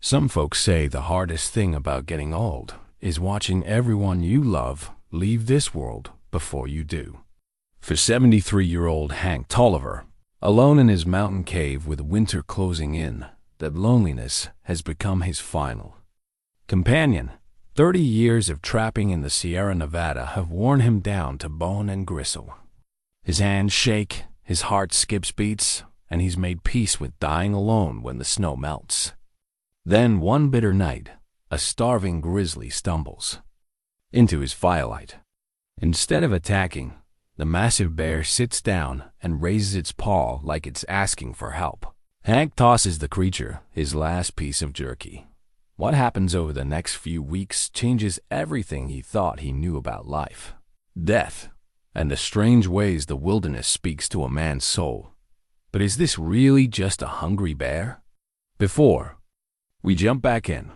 Some folks say the hardest thing about getting old is watching everyone you love leave this world before you do. For 73-year-old Hank Tolliver, alone in his mountain cave with winter closing in, that loneliness has become his final companion. 30 years of trapping in the Sierra Nevada have worn him down to bone and gristle. His hands shake, his heart skips beats, and he's made peace with dying alone when the snow melts. Then one bitter night, a starving grizzly stumbles into his firelight. Instead of attacking, the massive bear sits down and raises its paw like it's asking for help. Hank tosses the creature his last piece of jerky. What happens over the next few weeks changes everything he thought he knew about life, death, and the strange ways the wilderness speaks to a man's soul. But is this really just a hungry bear? Before we jump back in,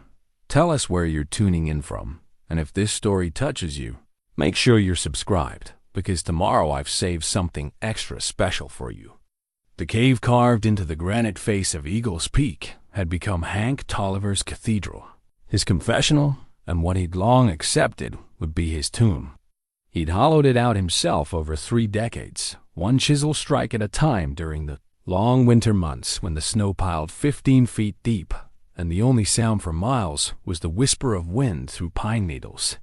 tell us where you're tuning in from, and if this story touches you, make sure you're subscribed, because tomorrow I've saved something extra special for you. The cave carved into the granite face of Eagle's Peak had become Hank Tolliver's cathedral, his confessional, and what he'd long accepted would be his tomb. He'd hollowed it out himself over 3 decades, one chisel strike at a time during the long winter months when the snow piled 15 feet deep, and the only sound for miles was the whisper of wind through pine needles.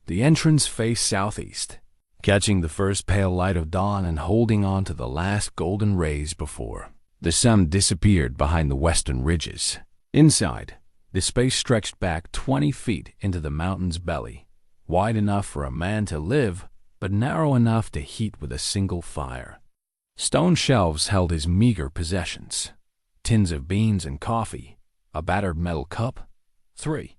The entrance faced southeast, catching the first pale light of dawn and holding on to the last golden rays before the sun disappeared behind the western ridges. Inside, the space stretched back 20 feet into the mountain's belly, wide enough for a man to live, but narrow enough to heat with a single fire. Stone shelves held his meager possessions: tins of beans and coffee, a battered metal cup, 3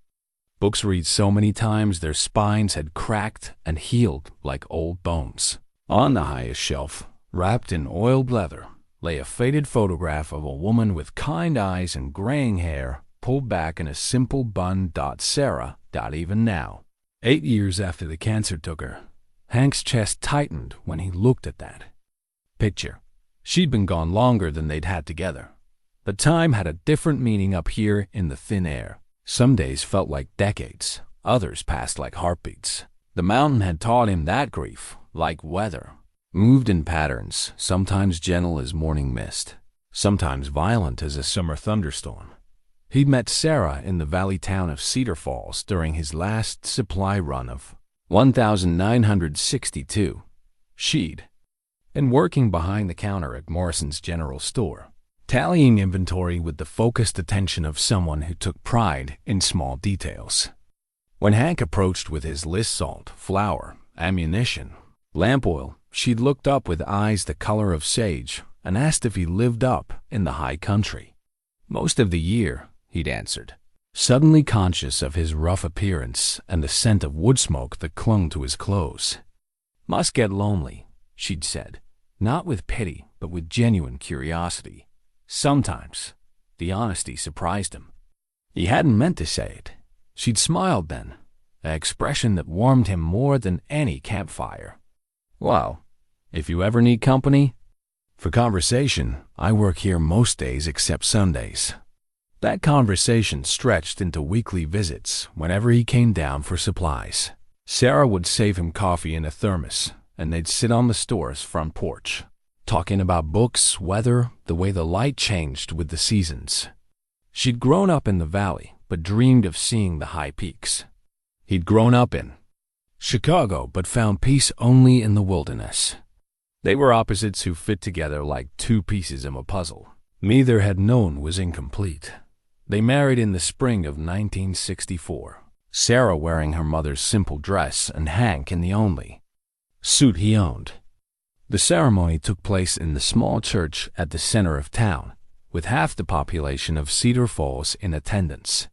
books read so many times their spines had cracked and healed like old bones. On the highest shelf, wrapped in oiled leather, lay a faded photograph of a woman with kind eyes and graying hair pulled back in a simple bun. Sarah. Even now, 8 years after the cancer took her, Hank's chest tightened when he looked at that picture. She'd been gone longer than they'd had together. But time had a different meaning up here in the thin air. Some days felt like decades, others passed like heartbeats. The mountain had taught him that grief, like weather, moved in patterns, sometimes gentle as morning mist, sometimes violent as a summer thunderstorm. He'd met Sarah in the valley town of Cedar Falls during his last supply run of 1,962. She'd been working behind the counter at Morrison's General Store, tallying inventory with the focused attention of someone who took pride in small details. When Hank approached with his list: salt, flour, ammunition, lamp oil, she'd looked up with eyes the color of sage and asked if he lived up in the high country. Most of the year, he'd answered, suddenly conscious of his rough appearance and the scent of wood smoke that clung to his clothes. Must get lonely, she'd said, not with pity, but with genuine curiosity. Sometimes, the honesty surprised him. He hadn't meant to say it. She'd smiled then, an expression that warmed him more than any campfire. Well, if you ever need company for conversation, I work here most days except Sundays. That conversation stretched into weekly visits whenever he came down for supplies. Sarah would save him coffee in a thermos, and they'd sit on the store's front porch, talking about books, weather, the way the light changed with the seasons. She'd grown up in the valley, but dreamed of seeing the high peaks. He'd grown up in Chicago, but found peace only in the wilderness. They were opposites who fit together like 2 pieces of a puzzle. Neither had known was incomplete. They married in the spring of 1964, Sarah wearing her mother's simple dress and Hank in the only suit he owned. The ceremony took place in the small church at the center of town, with half the population of Cedar Falls in attendance.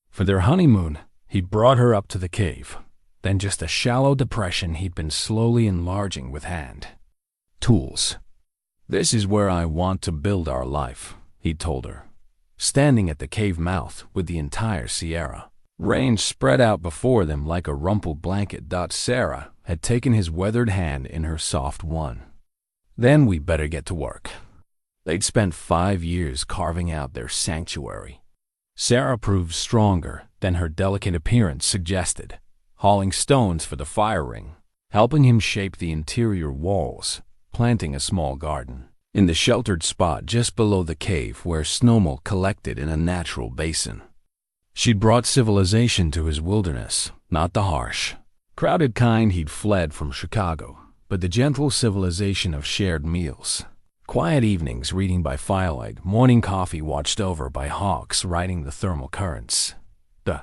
For their honeymoon, he'd brought her up to the cave, then just a shallow depression he'd been slowly enlarging with hand tools. This is where I want to build our life, he'd told her, standing at the cave mouth with the entire Sierra range spread out before them like a rumpled blanket. Sarah had taken his weathered hand in her soft one. Then we better get to work. They'd spent 5 years carving out their sanctuary, Sarah proved stronger than her delicate appearance suggested, hauling stones for the fire ring, helping him shape the interior walls, planting a small garden in the sheltered spot just below the cave where snowmelt collected in a natural basin. She'd brought civilization to his wilderness, not the harsh, crowded kind he'd fled from Chicago, but the gentle civilization of shared meals. Quiet evenings reading by firelight, morning coffee watched over by hawks riding the thermal currents. The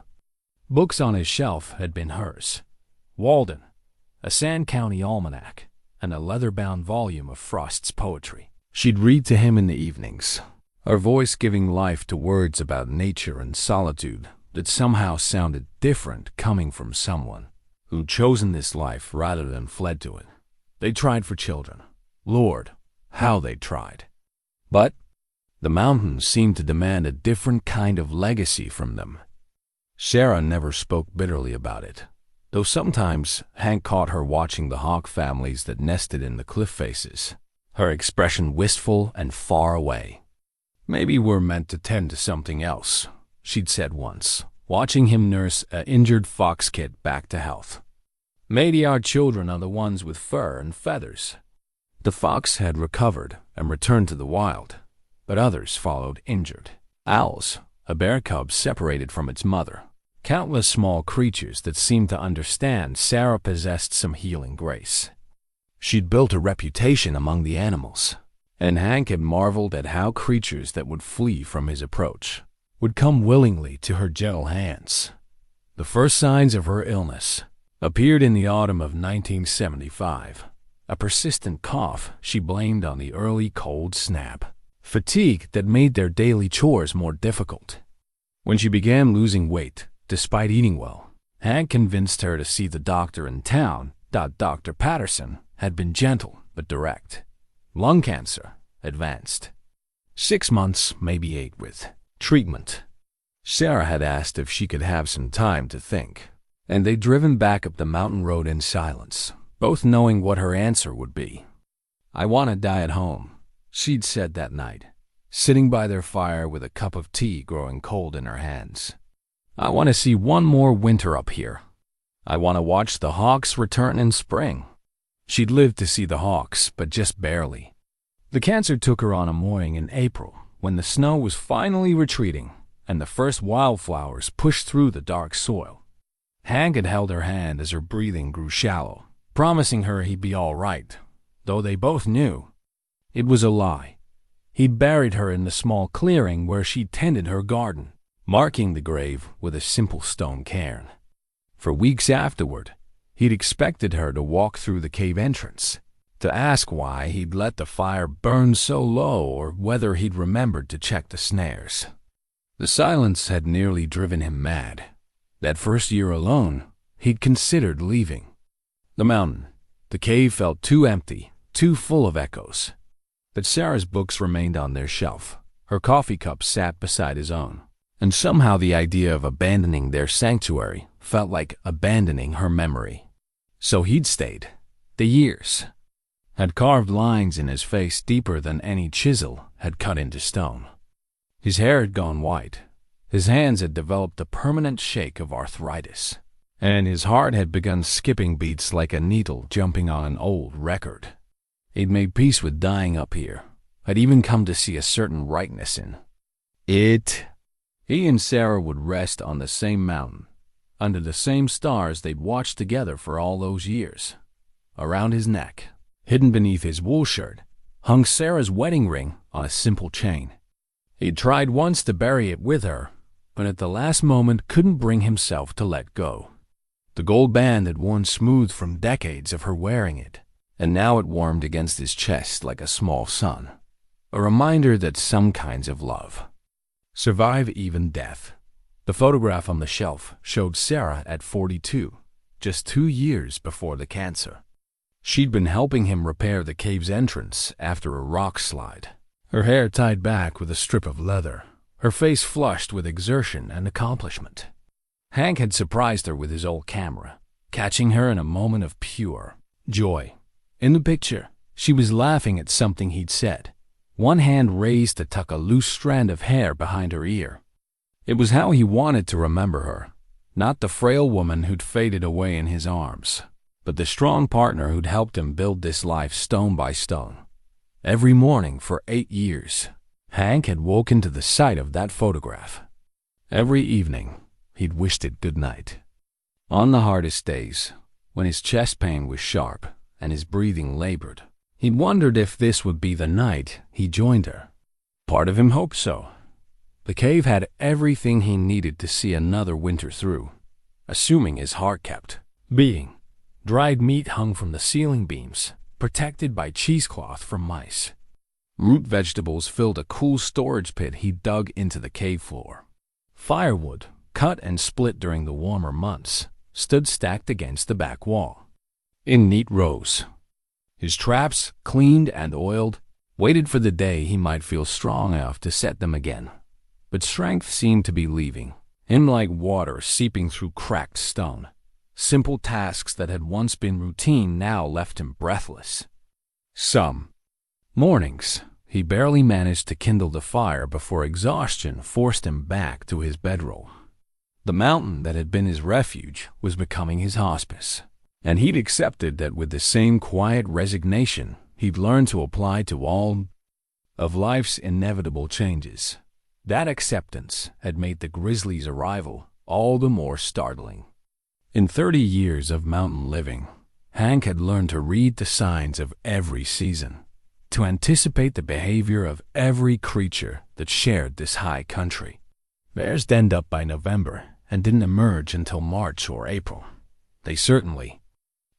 books on his shelf had been hers. Walden, a Sand County almanac, and a leather-bound volume of Frost's poetry. She'd read to him in the evenings, her voice giving life to words about nature and solitude that somehow sounded different coming from someone who'd chosen this life rather than fled to it. They tried for children. Lord, how they tried. But the mountains seemed to demand a different kind of legacy from them. Sarah never spoke bitterly about it, though sometimes Hank caught her watching the hawk families that nested in the cliff faces, her expression wistful and far away. "Maybe we're meant to tend to something else," she'd said once, watching him nurse an injured fox kit back to health. "Maybe our children are the ones with fur and feathers." The fox had recovered and returned to the wild, but others followed injured. Owls, a bear cub separated from its mother. Countless small creatures that seemed to understand Sarah possessed some healing grace. She'd built a reputation among the animals, and Hank had marveled at how creatures that would flee from his approach would come willingly to her gentle hands. The first signs of her illness appeared in the autumn of 1975, a persistent cough she blamed on the early cold snap, fatigue that made their daily chores more difficult. When she began losing weight, despite eating well, Hank convinced her to see the doctor in town. Dr. Patterson had been gentle but direct. Lung cancer, advanced. 6 months, maybe 8 with treatment. Sarah had asked if she could have some time to think, and they'd driven back up the mountain road in silence, both knowing what her answer would be. "I want to die at home," she'd said that night, sitting by their fire with a cup of tea growing cold in her hands. "I want to see one more winter up here. I want to watch the hawks return in spring." She'd lived to see the hawks, but just barely. The cancer took her on a morning in April, when the snow was finally retreating and the first wildflowers pushed through the dark soil. Hank had held her hand as her breathing grew shallow, promising her he'd be all right, though they both knew it was a lie. He'd buried her in the small clearing where she'd tended her garden, marking the grave with a simple stone cairn. For weeks afterward, he'd expected her to walk through the cave entrance, to ask why he'd let the fire burn so low or whether he'd remembered to check the snares. The silence had nearly driven him mad. That first year alone, he'd considered leaving. The mountain, the cave felt too empty, too full of echoes. But Sarah's books remained on their shelf. Her coffee cup sat beside his own, and somehow the idea of abandoning their sanctuary felt like abandoning her memory. So he'd stayed. The years had carved lines in his face deeper than any chisel had cut into stone. His hair had gone white. His hands had developed a permanent shake of arthritis, and his heart had begun skipping beats like a needle jumping on an old record. He'd made peace with dying up here, had even come to see a certain rightness in it. He and Sarah would rest on the same mountain, under the same stars they'd watched together for all those years. Around his neck, hidden beneath his wool shirt, hung Sarah's wedding ring on a simple chain. He'd tried once to bury it with her, but at the last moment couldn't bring himself to let go. The gold band had worn smooth from decades of her wearing it, and now it warmed against his chest like a small sun, a reminder that some kinds of love survive even death. The photograph on the shelf showed Sarah at 42, just 2 years before the cancer. She'd been helping him repair the cave's entrance after a rock slide, her hair tied back with a strip of leather, her face flushed with exertion and accomplishment. Hank had surprised her with his old camera, catching her in a moment of pure joy. In the picture, she was laughing at something he'd said, one hand raised to tuck a loose strand of hair behind her ear. It was how he wanted to remember her, not the frail woman who'd faded away in his arms, but the strong partner who'd helped him build this life stone by stone. Every morning for 8 years, Hank had woken to the sight of that photograph. Every evening, he'd wished it good night. On the hardest days, when his chest pain was sharp and his breathing labored, he'd wondered if this would be the night he joined her. Part of him hoped so. The cave had everything he needed to see another winter through, assuming his heart kept beating. Dried meat hung from the ceiling beams, protected by cheesecloth from mice. Root vegetables filled a cool storage pit he dug into the cave floor. Firewood, cut and split during the warmer months, stood stacked against the back wall, in neat rows. His traps, cleaned and oiled, waited for the day he might feel strong enough to set them again. But strength seemed to be leaving him like water seeping through cracked stone. Simple tasks that had once been routine now left him breathless. Some mornings, he barely managed to kindle the fire before exhaustion forced him back to his bedroll. The mountain that had been his refuge was becoming his hospice, and he'd accepted that with the same quiet resignation he'd learned to apply to all of life's inevitable changes. That acceptance had made the Grizzly's arrival all the more startling. In 30 years of mountain living, Hank had learned to read the signs of every season, to anticipate the behavior of every creature that shared this high country. Bears denned up by November and didn't emerge until March or April. They certainly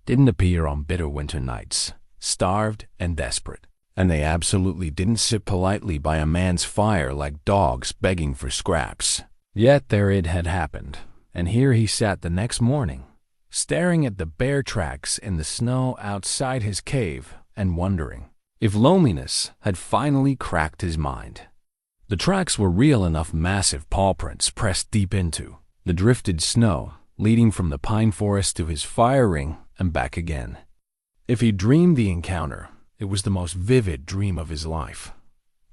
didn't appear on bitter winter nights, starved and desperate. And they absolutely didn't sit politely by a man's fire like dogs begging for scraps. Yet there it had happened, and here he sat the next morning, staring at the bear tracks in the snow outside his cave and wondering if loneliness had finally cracked his mind. The tracks were real enough, massive paw prints pressed deep into the drifted snow, leading from the pine forest to his fire ring and back again. If he dreamed the encounter, it was the most vivid dream of his life.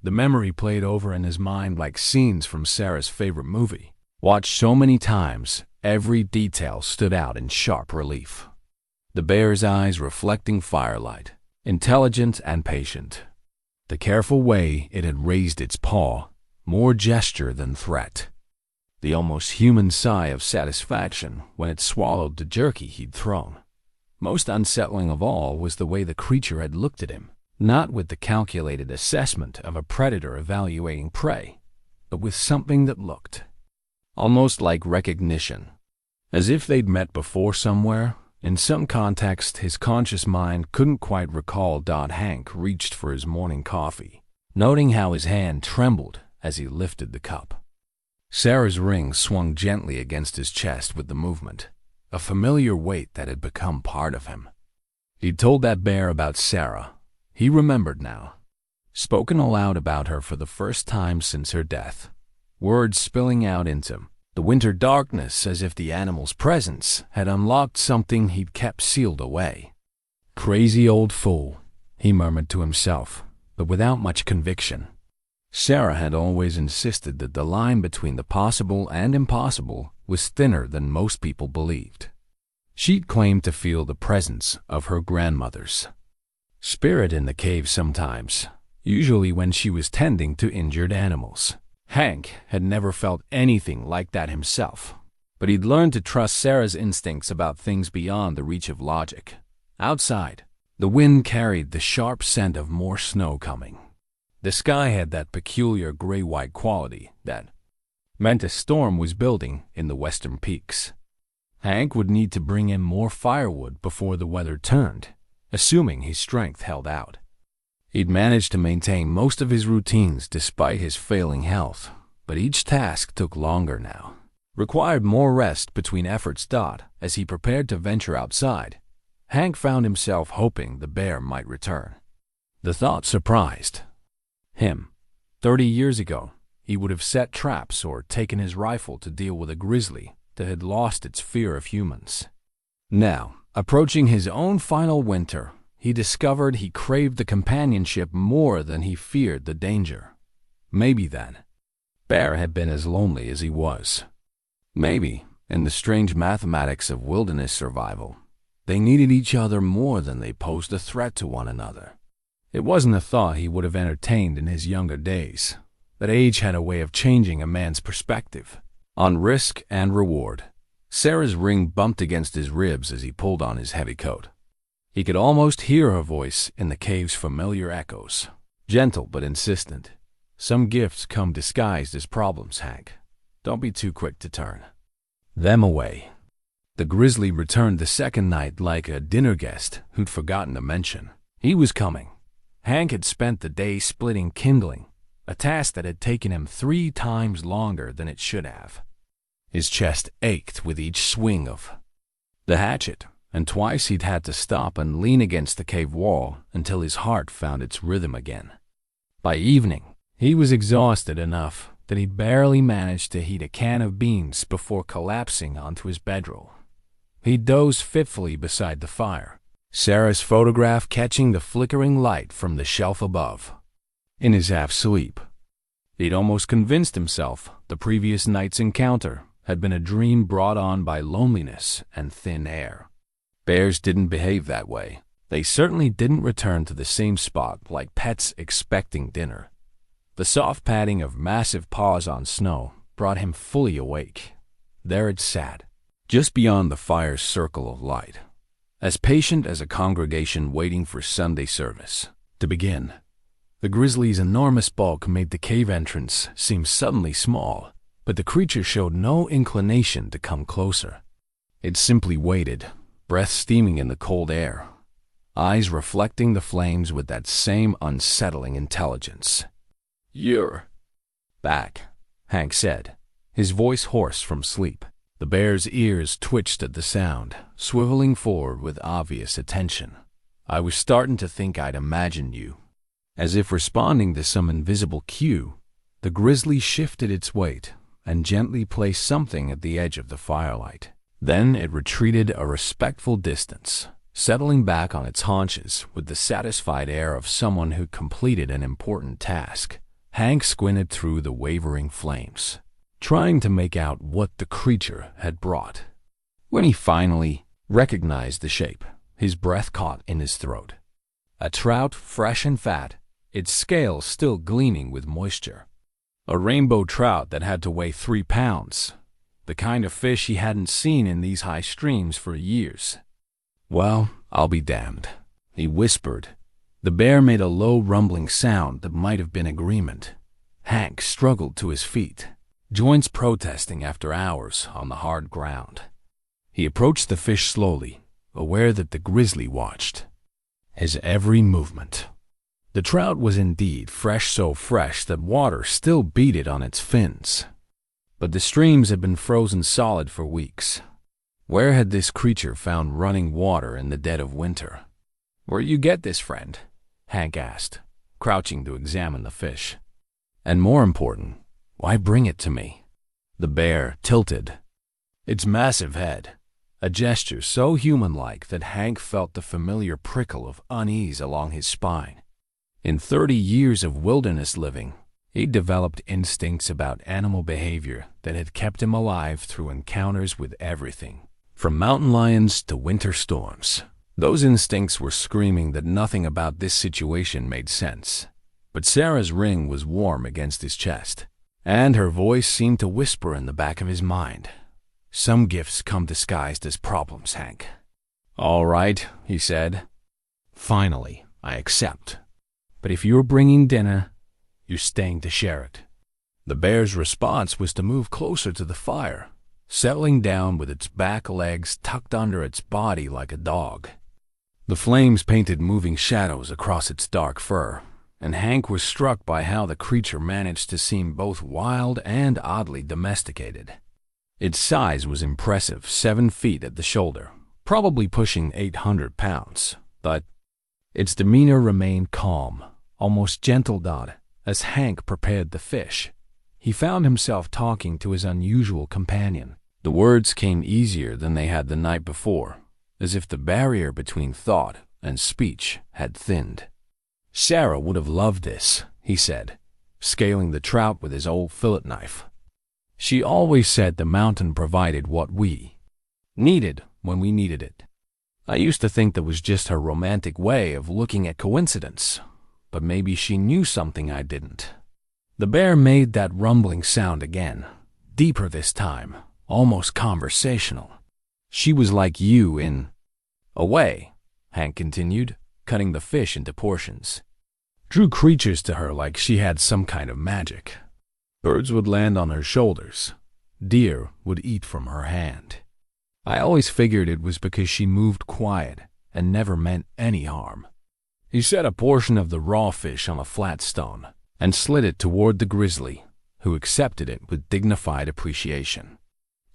The memory played over in his mind like scenes from Sarah's favorite movie. Watched so many times, every detail stood out in sharp relief. The bear's eyes reflecting firelight, intelligent and patient. The careful way it had raised its paw, more gesture than threat. The almost human sigh of satisfaction when it swallowed the jerky he'd thrown. Most unsettling of all was the way the creature had looked at him, not with the calculated assessment of a predator evaluating prey, but with something that looked almost like recognition, as if they'd met before somewhere. In some context his conscious mind couldn't quite recall. Hank reached for his morning coffee, noting how his hand trembled as he lifted the cup. Sarah's ring swung gently against his chest with the movement, a familiar weight that had become part of him. He'd told that bear about Sarah. He remembered now. Spoken aloud about her for the first time since her death. Words spilling out into the winter darkness as if the animal's presence had unlocked something he'd kept sealed away. Crazy old fool, he murmured to himself, but without much conviction. Sarah had always insisted that the line between the possible and impossible was thinner than most people believed. She'd claimed to feel the presence of her grandmother's spirit in the cave sometimes, usually when she was tending to injured animals. Hank had never felt anything like that himself, but he'd learned to trust Sarah's instincts about things beyond the reach of logic. Outside, the wind carried the sharp scent of more snow coming. The sky had that peculiar gray-white quality that meant a storm was building in the western peaks. Hank would need to bring in more firewood before the weather turned, assuming his strength held out. He'd managed to maintain most of his routines despite his failing health, but each task took longer now, required more rest between efforts. As he prepared to venture outside, Hank found himself hoping the bear might return. The thought surprised him. 30 years ago, he would have set traps or taken his rifle to deal with a grizzly that had lost its fear of humans. Now, approaching his own final winter, he discovered he craved the companionship more than he feared the danger. Maybe then, Bear had been as lonely as he was. Maybe, in the strange mathematics of wilderness survival, they needed each other more than they posed a threat to one another. It wasn't a thought he would have entertained in his younger days, that age had a way of changing a man's perspective on risk and reward. Sarah's ring bumped against his ribs as he pulled on his heavy coat. He could almost hear her voice in the cave's familiar echoes, gentle but insistent. Some gifts come disguised as problems, Hank. Don't be too quick to turn them away. The Grizzly returned the second night like a dinner guest who'd forgotten to mention he was coming. Hank had spent the day splitting kindling, a task that had taken him 3 times longer than it should have. His chest ached with each swing of the hatchet, and twice he'd had to stop and lean against the cave wall until his heart found its rhythm again. By evening, he was exhausted enough that he'd barely managed to heat a can of beans before collapsing onto his bedroll. He dozed fitfully beside the fire, Sarah's photograph catching the flickering light from the shelf above. In his half-sleep, he'd almost convinced himself the previous night's encounter had been a dream brought on by loneliness and thin air. Bears didn't behave that way. They certainly didn't return to the same spot like pets expecting dinner. The soft padding of massive paws on snow brought him fully awake. There it sat, just beyond the fire's circle of light, as patient as a congregation waiting for Sunday service to begin. The Grizzly's enormous bulk made the cave entrance seem suddenly small, but the creature showed no inclination to come closer. It simply waited, breath steaming in the cold air, eyes reflecting the flames with that same unsettling intelligence. "You're back," Hank said, his voice hoarse from sleep. The bear's ears twitched at the sound, swiveling forward with obvious attention. "I was starting to think I'd imagined you." As if responding to some invisible cue, the Grizzly shifted its weight and gently placed something at the edge of the firelight. Then it retreated a respectful distance, settling back on its haunches with the satisfied air of someone who completed an important task. Hank squinted through the wavering flames, trying to make out what the creature had brought. When he finally recognized the shape, his breath caught in his throat. A trout, fresh and fat, its scales still gleaming with moisture. A rainbow trout that had to weigh 3 pounds, the kind of fish he hadn't seen in these high streams for years. "Well, I'll be damned," he whispered. The bear made a low rumbling sound that might have been agreement. Hank struggled to his feet, joints protesting after hours on the hard ground. He approached the fish slowly, aware that the Grizzly watched his every movement. The trout was indeed fresh, so fresh that water still beat it on its fins. But the streams had been frozen solid for weeks. Where had this creature found running water in the dead of winter? "Where you get this, friend?" Hank asked, crouching to examine the fish. "And more important, why bring it to me?" The bear tilted its massive head, a gesture so human-like that Hank felt the familiar prickle of unease along his spine. In 30 years of wilderness living, he'd developed instincts about animal behavior that had kept him alive through encounters with everything, from mountain lions to winter storms. Those instincts were screaming that nothing about this situation made sense. But Sarah's ring was warm against his chest, and her voice seemed to whisper in the back of his mind. "Some gifts come disguised as problems, Hank." "All right," he said. "Finally, I accept. But if you're bringing dinner, you're staying to share it." The bear's response was to move closer to the fire, settling down with its back legs tucked under its body like a dog. The flames painted moving shadows across its dark fur, and Hank was struck by how the creature managed to seem both wild and oddly domesticated. Its size was impressive, 7 feet at the shoulder, probably pushing 800 pounds, but its demeanor remained calm, almost gentle as Hank prepared the fish. He found himself talking to his unusual companion. The words came easier than they had the night before, as if the barrier between thought and speech had thinned. "Sarah would have loved this," he said, scaling the trout with his old fillet knife. She always said the mountain provided what we needed when we needed it. I used to think that was just her romantic way of looking at coincidence, but maybe she knew something I didn't. The bear made that rumbling sound again, deeper this time, almost conversational. She was like you in a way, Hank continued, cutting the fish into portions. Drew creatures to her like she had some kind of magic. Birds would land on her shoulders. Deer would eat from her hand. I always figured it was because she moved quiet and never meant any harm. He set a portion of the raw fish on a flat stone and slid it toward the grizzly, who accepted it with dignified appreciation.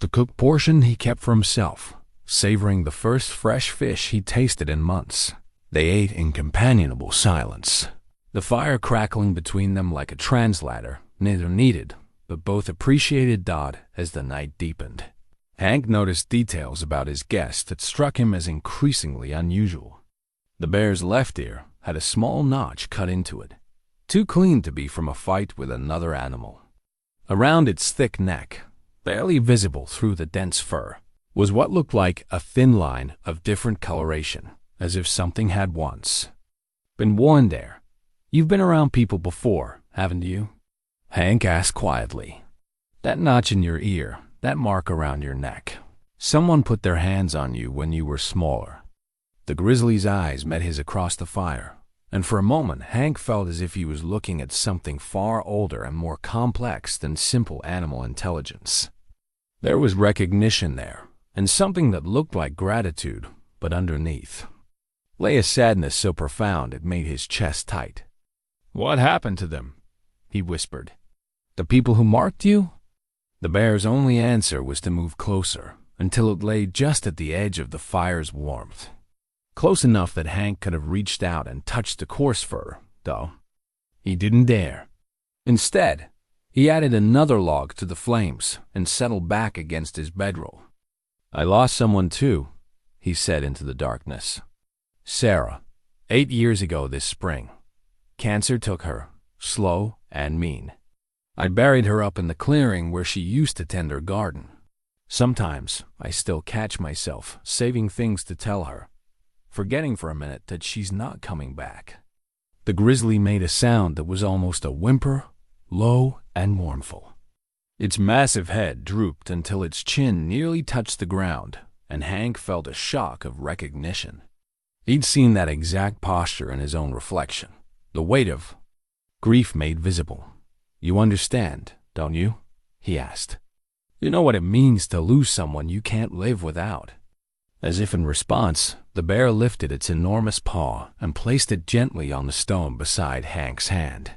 The cooked portion he kept for himself, savoring the first fresh fish he tasted in months. They ate in companionable silence, the fire crackling between them like a translator neither needed, but both appreciated Dodd as the night deepened. Hank noticed details about his guest that struck him as increasingly unusual. The bear's left ear had a small notch cut into it, too clean to be from a fight with another animal. Around its thick neck, barely visible through the dense fur, was what looked like a thin line of different coloration, as if something had once been worn there. You've been around people before, haven't you? Hank asked quietly. That notch in your ear, that mark around your neck. Someone put their hands on you when you were smaller. The grizzly's eyes met his across the fire, and for a moment Hank felt as if he was looking at something far older and more complex than simple animal intelligence. There was recognition there, and something that looked like gratitude, but underneath lay a sadness so profound it made his chest tight. What happened to them? He whispered. The people who marked you? The bear's only answer was to move closer, until it lay just at the edge of the fire's warmth. Close enough that Hank could have reached out and touched the coarse fur, though he didn't dare. Instead, he added another log to the flames and settled back against his bedroll. I lost someone too, he said into the darkness. Sarah, 8 years ago this spring. Cancer took her, slow and mean. I buried her up in the clearing where she used to tend her garden. Sometimes I still catch myself saving things to tell her, forgetting for a minute that she's not coming back. The grizzly made a sound that was almost a whimper, low and mournful. Its massive head drooped until its chin nearly touched the ground, and Hank felt a shock of recognition. He'd seen that exact posture in his own reflection, the weight of grief made visible. You understand, don't you? He asked. You know what it means to lose someone you can't live without. As if in response, the bear lifted its enormous paw and placed it gently on the stone beside Hank's hand.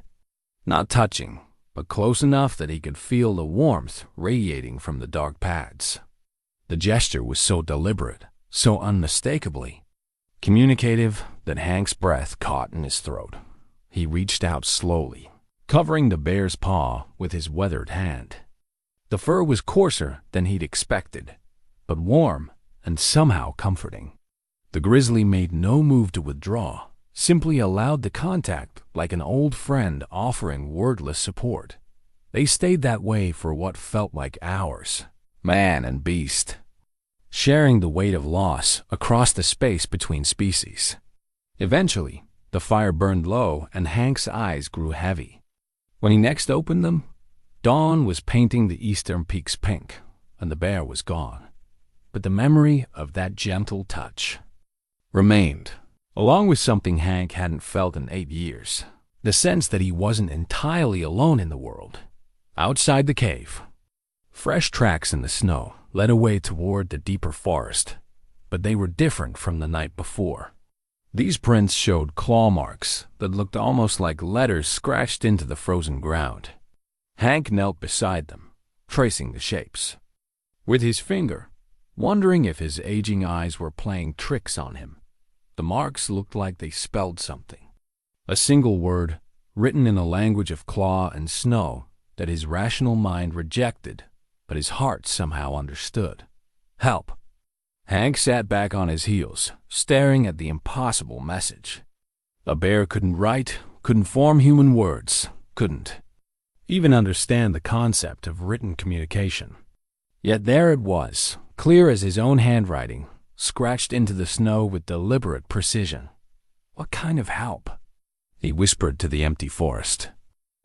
Not touching, but close enough that he could feel the warmth radiating from the dark pads. The gesture was so deliberate, so unmistakably communicative that Hank's breath caught in his throat. He reached out slowly, covering the bear's paw with his weathered hand. The fur was coarser than he'd expected, but warm and somehow comforting. The grizzly made no move to withdraw, simply allowed the contact like an old friend offering wordless support. They stayed that way for what felt like hours, man and beast, sharing the weight of loss across the space between species. Eventually, the fire burned low and Hank's eyes grew heavy. When he next opened them, dawn was painting the eastern peaks pink, and the bear was gone. But the memory of that gentle touch remained, along with something Hank hadn't felt in 8 years, the sense that he wasn't entirely alone in the world. Outside the cave, fresh tracks in the snow led away toward the deeper forest, but they were different from the night before. These prints showed claw marks that looked almost like letters scratched into the frozen ground. Hank knelt beside them, tracing the shapes. With his finger, wondering if his aging eyes were playing tricks on him, the marks looked like they spelled something. A single word, written in a language of claw and snow that his rational mind rejected, but his heart somehow understood. Help. Hank sat back on his heels, staring at the impossible message. A bear couldn't write, couldn't form human words, couldn't even understand the concept of written communication. Yet there it was, clear as his own handwriting, scratched into the snow with deliberate precision. "What kind of help?" he whispered to the empty forest.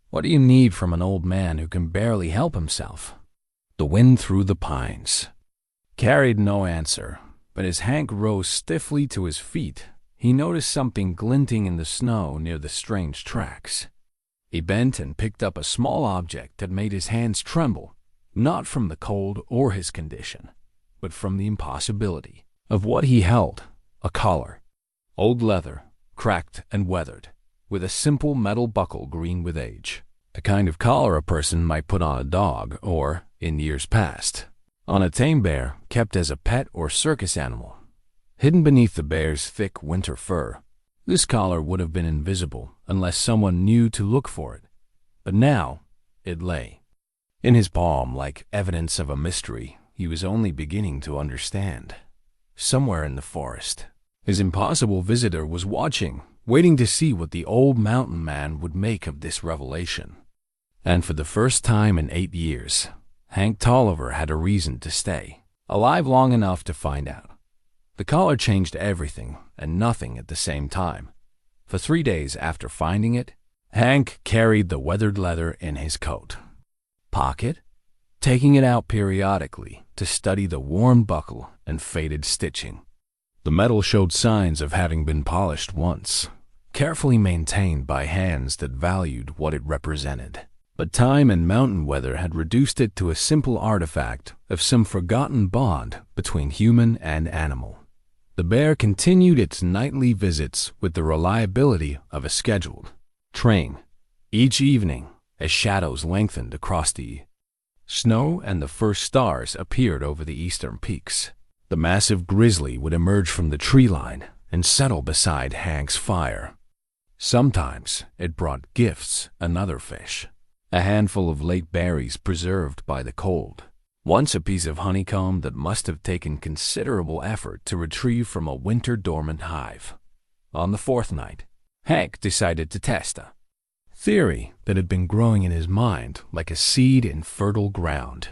"What do you need from an old man who can barely help himself?" The wind through the pines carried no answer, but as Hank rose stiffly to his feet, he noticed something glinting in the snow near the strange tracks. He bent and picked up a small object that made his hands tremble, not from the cold or his condition, but from the impossibility of what he held: a collar. Old leather, cracked and weathered, with a simple metal buckle green with age. The kind of collar a person might put on a dog or, in years past, on a tame bear kept as a pet or circus animal. Hidden beneath the bear's thick winter fur, this collar would have been invisible unless someone knew to look for it. But now it lay in his palm like evidence of a mystery he was only beginning to understand. Somewhere in the forest, his impossible visitor was watching, waiting to see what the old mountain man would make of this revelation. And for the first time in 8 years, Hank Tolliver had a reason to stay, alive long enough to find out. The collar changed everything and nothing at the same time. For 3 days after finding it, Hank carried the weathered leather in his coat pocket, taking it out periodically to study the worn buckle and faded stitching. The metal showed signs of having been polished once, carefully maintained by hands that valued what it represented. But time and mountain weather had reduced it to a simple artifact of some forgotten bond between human and animal. The bear continued its nightly visits with the reliability of a scheduled train. Each evening, as shadows lengthened across the snow and the first stars appeared over the eastern peaks, the massive grizzly would emerge from the tree line and settle beside Hank's fire. Sometimes it brought gifts, another fish, a handful of late berries preserved by the cold, once a piece of honeycomb that must have taken considerable effort to retrieve from a winter-dormant hive. On the fourth night, Hank decided to test a theory that had been growing in his mind like a seed in fertile ground.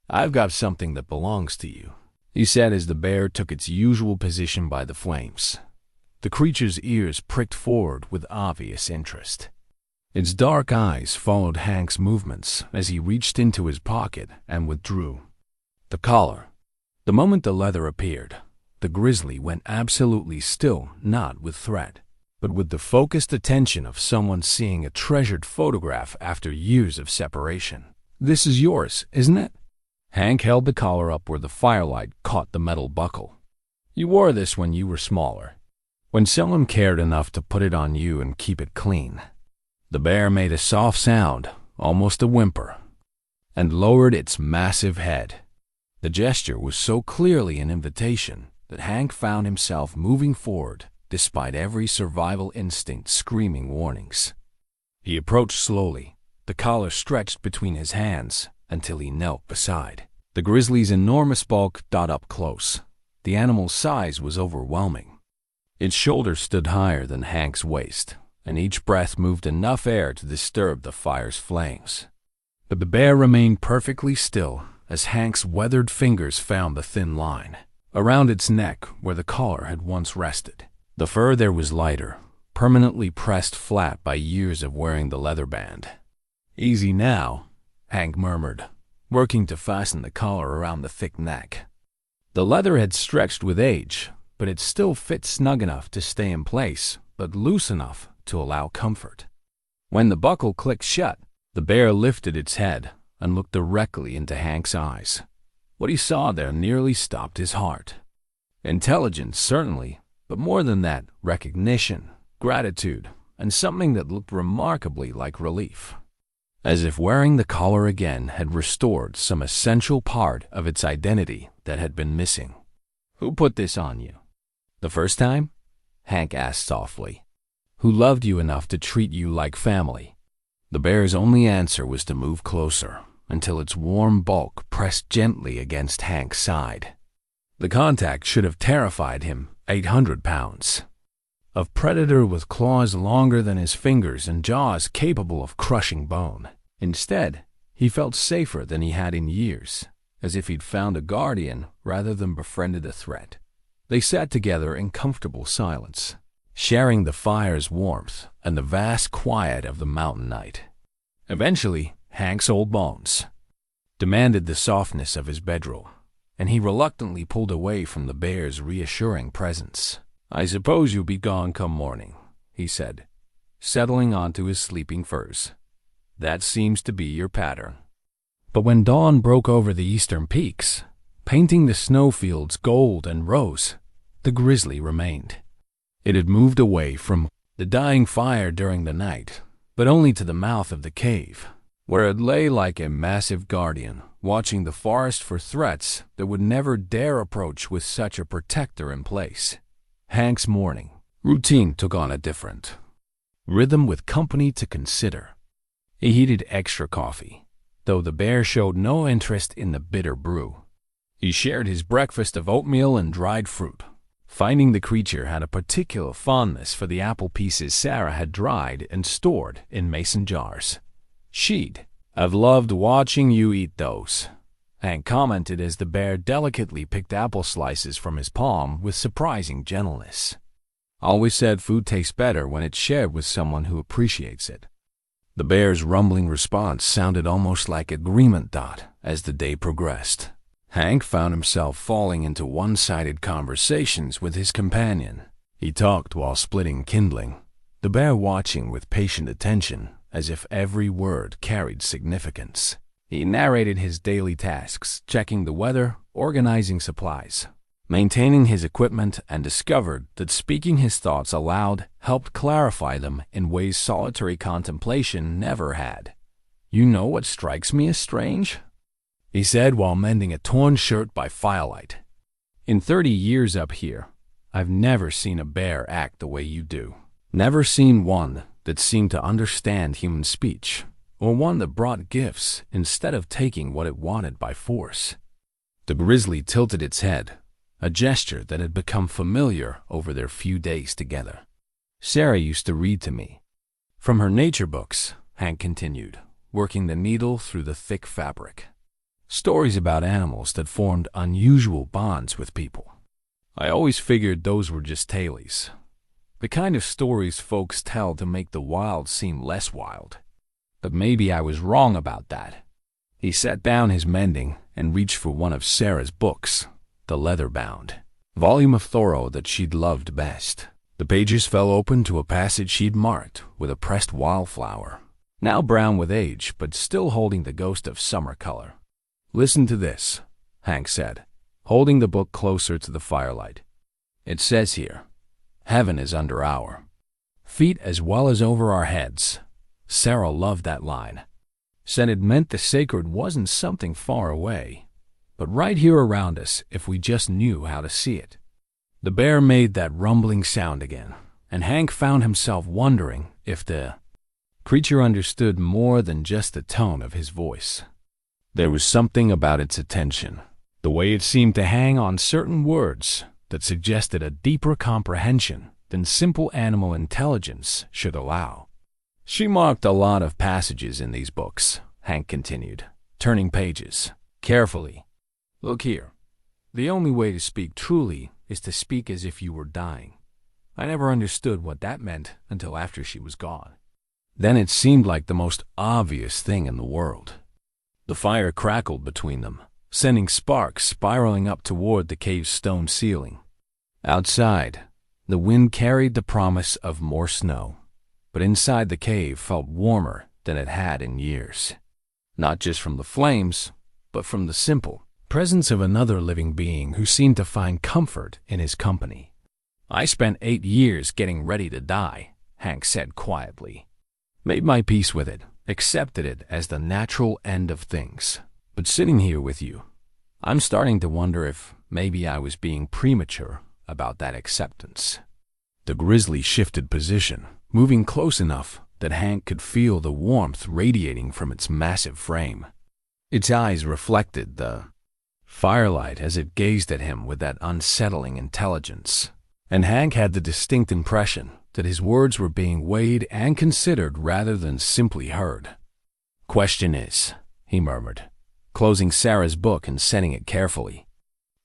"I've got something that belongs to you," he said as the bear took its usual position by the flames. The creature's ears pricked forward with obvious interest. Its dark eyes followed Hank's movements as he reached into his pocket and withdrew the collar. The moment the leather appeared, the grizzly went absolutely still, not with threat, but with the focused attention of someone seeing a treasured photograph after years of separation. "This is yours, isn't it?" Hank held the collar up where the firelight caught the metal buckle. "You wore this when you were smaller, when someone cared enough to put it on you and keep it clean." The bear made a soft sound, almost a whimper, and lowered its massive head. The gesture was so clearly an invitation that Hank found himself moving forward despite every survival instinct screaming warnings. He approached slowly, the collar stretched between his hands until he knelt beside. The grizzly's enormous bulk dot up close. The animal's size was overwhelming. Its shoulders stood higher than Hank's waist, and each breath moved enough air to disturb the fire's flames. But the bear remained perfectly still as Hank's weathered fingers found the thin line around its neck where the collar had once rested. The fur there was lighter, permanently pressed flat by years of wearing the leather band. "Easy now," Hank murmured, working to fasten the collar around the thick neck. The leather had stretched with age, but it still fit snug enough to stay in place, but loose enough to allow comfort. When the buckle clicked shut, the bear lifted its head and looked directly into Hank's eyes. What he saw there nearly stopped his heart. Intelligence, certainly, but more than that, recognition, gratitude, and something that looked remarkably like relief. As if wearing the collar again had restored some essential part of its identity that had been missing. "Who put this on you?" "The first time?" Hank asked softly. "Who loved you enough to treat you like family?" The bear's only answer was to move closer until its warm bulk pressed gently against Hank's side. The contact should have terrified him. 800 pounds. A predator with claws longer than his fingers and jaws capable of crushing bone. Instead, he felt safer than he had in years, as if he'd found a guardian rather than befriended a threat. They sat together in comfortable silence, sharing the fire's warmth and the vast quiet of the mountain night. Eventually, Hank's old bones demanded the softness of his bedroll, and he reluctantly pulled away from the bear's reassuring presence. "I suppose you'll be gone come morning," he said, settling onto his sleeping furs. "That seems to be your pattern." But when dawn broke over the eastern peaks, painting the snowfields gold and rose, the grizzly remained. It had moved away from the dying fire during the night, but only to the mouth of the cave, where it lay like a massive guardian, watching the forest for threats that would never dare approach with such a protector in place. Hank's morning routine took on a different rhythm with company to consider. He heated extra coffee, though the bear showed no interest in the bitter brew. He shared his breakfast of oatmeal and dried fruit, finding the creature had a particular fondness for the apple pieces Sarah had dried and stored in mason jars. "She'd have loved watching you eat those," Hank commented as the bear delicately picked apple slices from his palm with surprising gentleness. "Always said food tastes better when it's shared with someone who appreciates it." The bear's rumbling response sounded almost like agreement. As the day progressed, Hank found himself falling into one-sided conversations with his companion. He talked while splitting kindling, the bear watching with patient attention, as if every word carried significance. He narrated his daily tasks, checking the weather, organizing supplies, maintaining his equipment, and discovered that speaking his thoughts aloud helped clarify them in ways solitary contemplation never had. "You know what strikes me as strange?" he said while mending a torn shirt by firelight. "In 30 years up here, I've never seen a bear act the way you do. Never seen one that seemed to understand human speech, or one that brought gifts instead of taking what it wanted by force." The grizzly tilted its head, a gesture that had become familiar over their few days together. "Sarah used to read to me from her nature books," Hank continued, working the needle through the thick fabric. "Stories about animals that formed unusual bonds with people. I always figured those were just tales, the kind of stories folks tell to make the wild seem less wild. But maybe I was wrong about that." He set down his mending and reached for one of Sarah's books, the leather-bound volume of Thoreau that she'd loved best. The pages fell open to a passage she'd marked with a pressed wildflower, now brown with age but still holding the ghost of summer color. "Listen to this," Hank said, holding the book closer to the firelight. "It says here, 'Heaven is under our feet as well as over our heads.'" Sarah loved that line. Said it meant the sacred wasn't something far away, but right here around us if we just knew how to see it. The bear made that rumbling sound again, and Hank found himself wondering if the creature understood more than just the tone of his voice. There was something about its attention, the way it seemed to hang on certain words, that suggested a deeper comprehension than simple animal intelligence should allow. "She marked a lot of passages in these books," Hank continued, turning pages carefully. "Look here. The only way to speak truly is to speak as if you were dying. I never understood what that meant until after she was gone. Then it seemed like the most obvious thing in the world." The fire crackled between them, sending sparks spiraling up toward the cave's stone ceiling. Outside, the wind carried the promise of more snow, but inside the cave felt warmer than it had in years. Not just from the flames, but from the simple presence of another living being who seemed to find comfort in his company. "I spent 8 years getting ready to die," Hank said quietly. "Made my peace with it, accepted it as the natural end of things. But sitting here with you, I'm starting to wonder if maybe I was being premature about that acceptance." The grizzly shifted position, moving close enough that Hank could feel the warmth radiating from its massive frame. Its eyes reflected the firelight as it gazed at him with that unsettling intelligence, and Hank had the distinct impression that his words were being weighed and considered rather than simply heard. question is," he murmured, closing Sarah's book and setting it carefully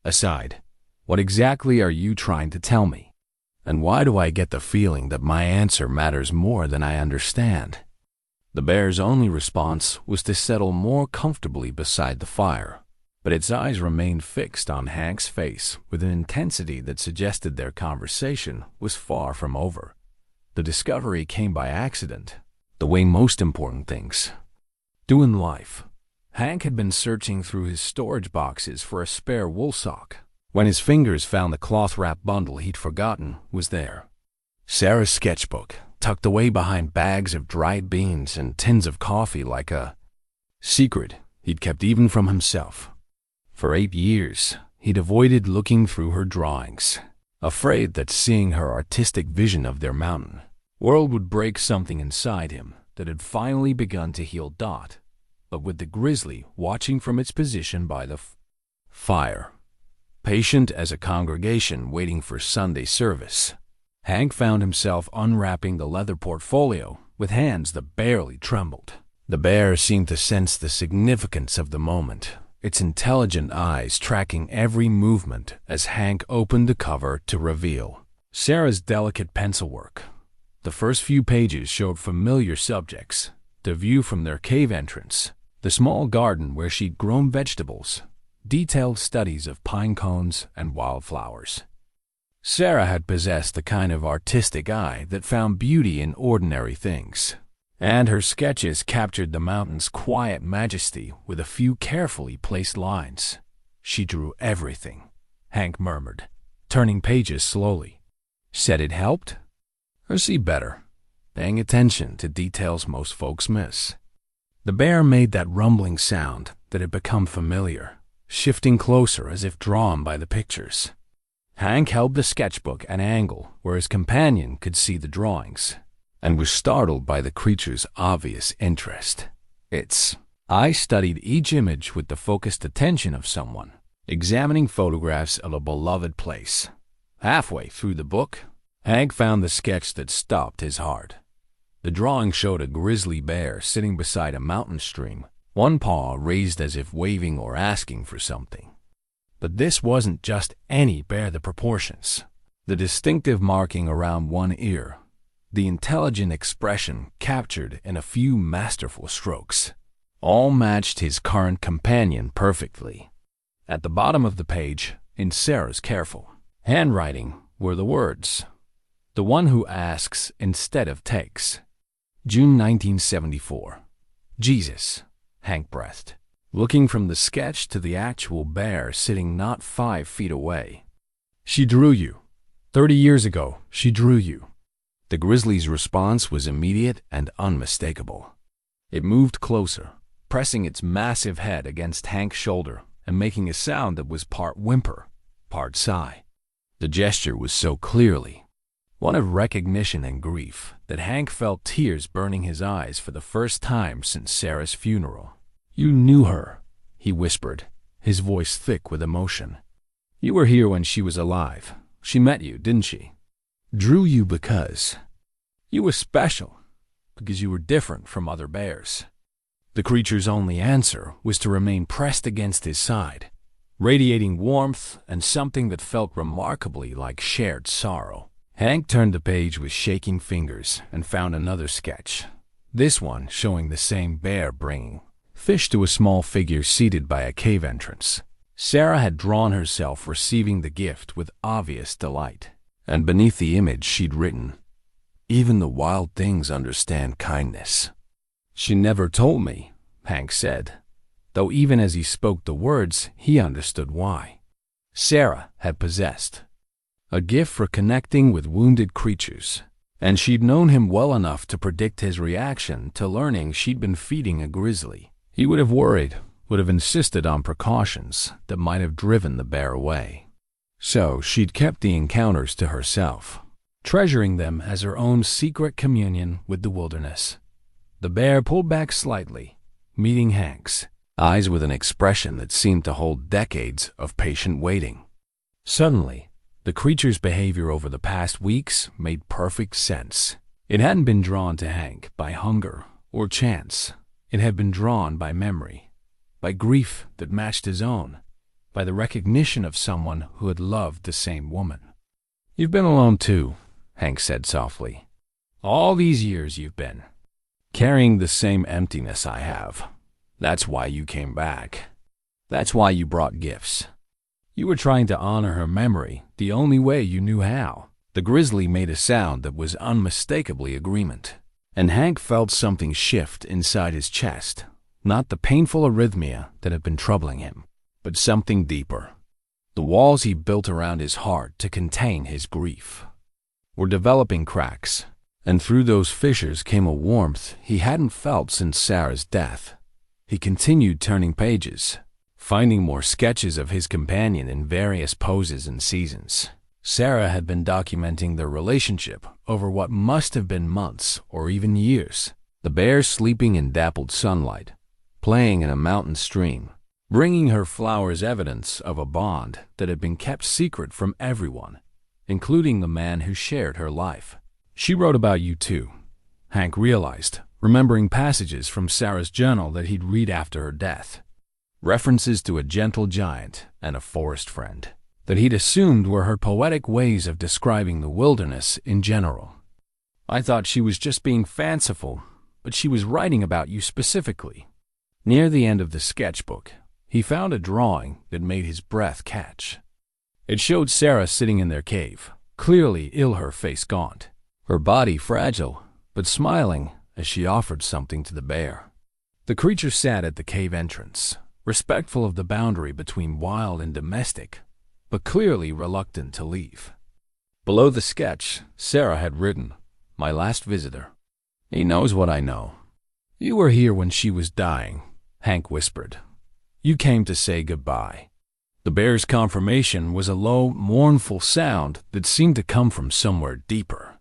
aside, "what exactly are you trying to tell me? And why do I get the feeling that my answer matters more than I understand?" The bear's only response was to settle more comfortably beside the fire, but its eyes remained fixed on Hank's face with an intensity that suggested their conversation was far from over. The discovery came by accident, the way most important things do in life. Hank had been searching through his storage boxes for a spare wool sock when his fingers found the cloth-wrapped bundle he'd forgotten was there. Sarah's sketchbook, tucked away behind bags of dried beans and tins of coffee like a secret he'd kept even from himself. For 8 years, he'd avoided looking through her drawings, afraid that seeing her artistic vision of their mountain world would break something inside him that had finally begun to heal. But with the Grizzly watching from its position by the fire, patient as a congregation waiting for Sunday service, Hank found himself unwrapping the leather portfolio with hands that barely trembled. The bear seemed to sense the significance of the moment, its intelligent eyes tracking every movement as Hank opened the cover to reveal Sarah's delicate pencil work. The first few pages showed familiar subjects: the view from their cave entrance, the small garden where she'd grown vegetables, detailed studies of pine cones and wildflowers. Sarah had possessed the kind of artistic eye that found beauty in ordinary things, and her sketches captured the mountain's quiet majesty with a few carefully placed lines. "She drew everything," Hank murmured, turning pages slowly. "Said it helped? Or see better, paying attention to details most folks miss." The bear made that rumbling sound that had become familiar, shifting closer as if drawn by the pictures. Hank held the sketchbook at an angle where his companion could see the drawings, and was startled by the creature's obvious interest. Its eye studied each image with the focused attention of someone examining photographs of a beloved place. Halfway through the book, Hank found the sketch that stopped his heart. The drawing showed a grizzly bear sitting beside a mountain stream, one paw raised as if waving or asking for something. But this wasn't just any bear. The proportions, the distinctive marking around one ear, the intelligent expression captured in a few masterful strokes, all matched his current companion perfectly. At the bottom of the page, in Sarah's careful handwriting, were the words, "The one who asks instead of takes." June 1974. "Jesus," Hank breathed, looking from the sketch to the actual bear sitting not 5 feet away. "She drew you. 30 years ago, she drew you." The grizzly's response was immediate and unmistakable. It moved closer, pressing its massive head against Hank's shoulder and making a sound that was part whimper, part sigh. The gesture was so clearly one of recognition and grief that Hank felt tears burning his eyes for the first time since Sarah's funeral. "You knew her," he whispered, his voice thick with emotion. "You were here when she was alive. She met you, didn't she? Drew you because you were special, because you were different from other bears." The creature's only answer was to remain pressed against his side, radiating warmth and something that felt remarkably like shared sorrow. Hank turned the page with shaking fingers and found another sketch, this one showing the same bear bringing fish to a small figure seated by a cave entrance. Sarah had drawn herself receiving the gift with obvious delight, and beneath the image she'd written, "Even the wild things understand kindness." "She never told me," Hank said, though even as he spoke the words, he understood why. Sarah had possessed a gift for connecting with wounded creatures, and she'd known him well enough to predict his reaction to learning she'd been feeding a grizzly. He would have worried, would have insisted on precautions that might have driven the bear away. So she'd kept the encounters to herself, treasuring them as her own secret communion with the wilderness. The bear pulled back slightly, meeting Hank's eyes with an expression that seemed to hold decades of patient waiting. Suddenly, the creature's behavior over the past weeks made perfect sense. It hadn't been drawn to Hank by hunger or chance. It had been drawn by memory, by grief that matched his own, by the recognition of someone who had loved the same woman. "You've been alone too," Hank said softly. "All these years you've been carrying the same emptiness I have. That's why you came back. That's why you brought gifts. You were trying to honor her memory the only way you knew how." The grizzly made a sound that was unmistakably agreement, and Hank felt something shift inside his chest, not the painful arrhythmia that had been troubling him, but something deeper. The walls he built around his heart to contain his grief were developing cracks, and through those fissures came a warmth he hadn't felt since Sarah's death. He continued turning pages, finding more sketches of his companion in various poses and seasons. Sarah had been documenting their relationship over what must have been months or even years. The bear sleeping in dappled sunlight, playing in a mountain stream, bringing her flowers evidence of a bond that had been kept secret from everyone, including the man who shared her life. "She wrote about you too," Hank realized, remembering passages from Sarah's journal that he'd read after her death. References to a gentle giant and a forest friend that he'd assumed were her poetic ways of describing the wilderness in general. "I thought she was just being fanciful, but she was writing about you specifically." Near the end of the sketchbook, he found a drawing that made his breath catch. It showed Sarah sitting in their cave, clearly ill, her face gaunt, her body fragile, but smiling as she offered something to the bear. The creature sat at the cave entrance, respectful of the boundary between wild and domestic, but clearly reluctant to leave. Below the sketch, Sarah had written, "My last visitor. He knows what I know." "You were here when she was dying," Hank whispered. "You came to say goodbye." The bear's confirmation was a low, mournful sound that seemed to come from somewhere deeper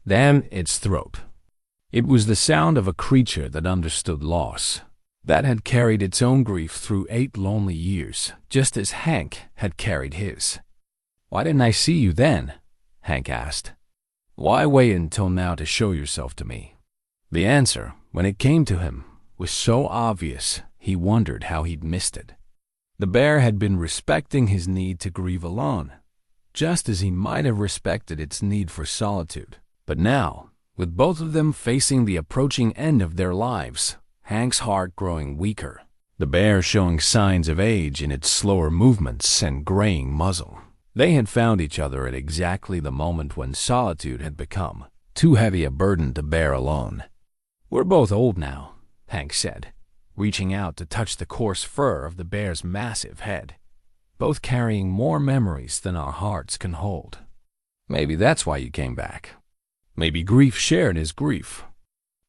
than its throat. It was the sound of a creature that understood loss, that had carried its own grief through 8 lonely years, just as Hank had carried his. "Why didn't I see you then?" Hank asked. "Why wait until now to show yourself to me?" The answer, when it came to him, was so obvious he wondered how he'd missed it. The bear had been respecting his need to grieve alone, just as he might have respected its need for solitude. But now, with both of them facing the approaching end of their lives, Hank's heart growing weaker, the bear showing signs of age in its slower movements and graying muzzle, they had found each other at exactly the moment when solitude had become too heavy a burden to bear alone. "We're both old now," Hank said, reaching out to touch the coarse fur of the bear's massive head, "both carrying more memories than our hearts can hold. Maybe that's why you came back. Maybe grief shared is grief.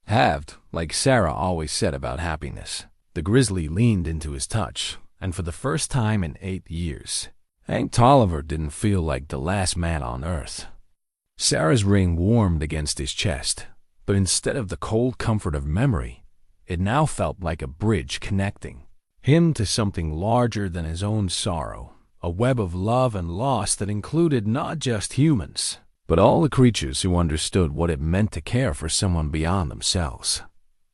Halved, like Sarah always said about happiness." The grizzly leaned into his touch, and for the first time in 8 years, Hank Tolliver didn't feel like the last man on earth. Sarah's ring warmed against his chest, but instead of the cold comfort of memory, it now felt like a bridge connecting him to something larger than his own sorrow, a web of love and loss that included not just humans, but all the creatures who understood what it meant to care for someone beyond themselves.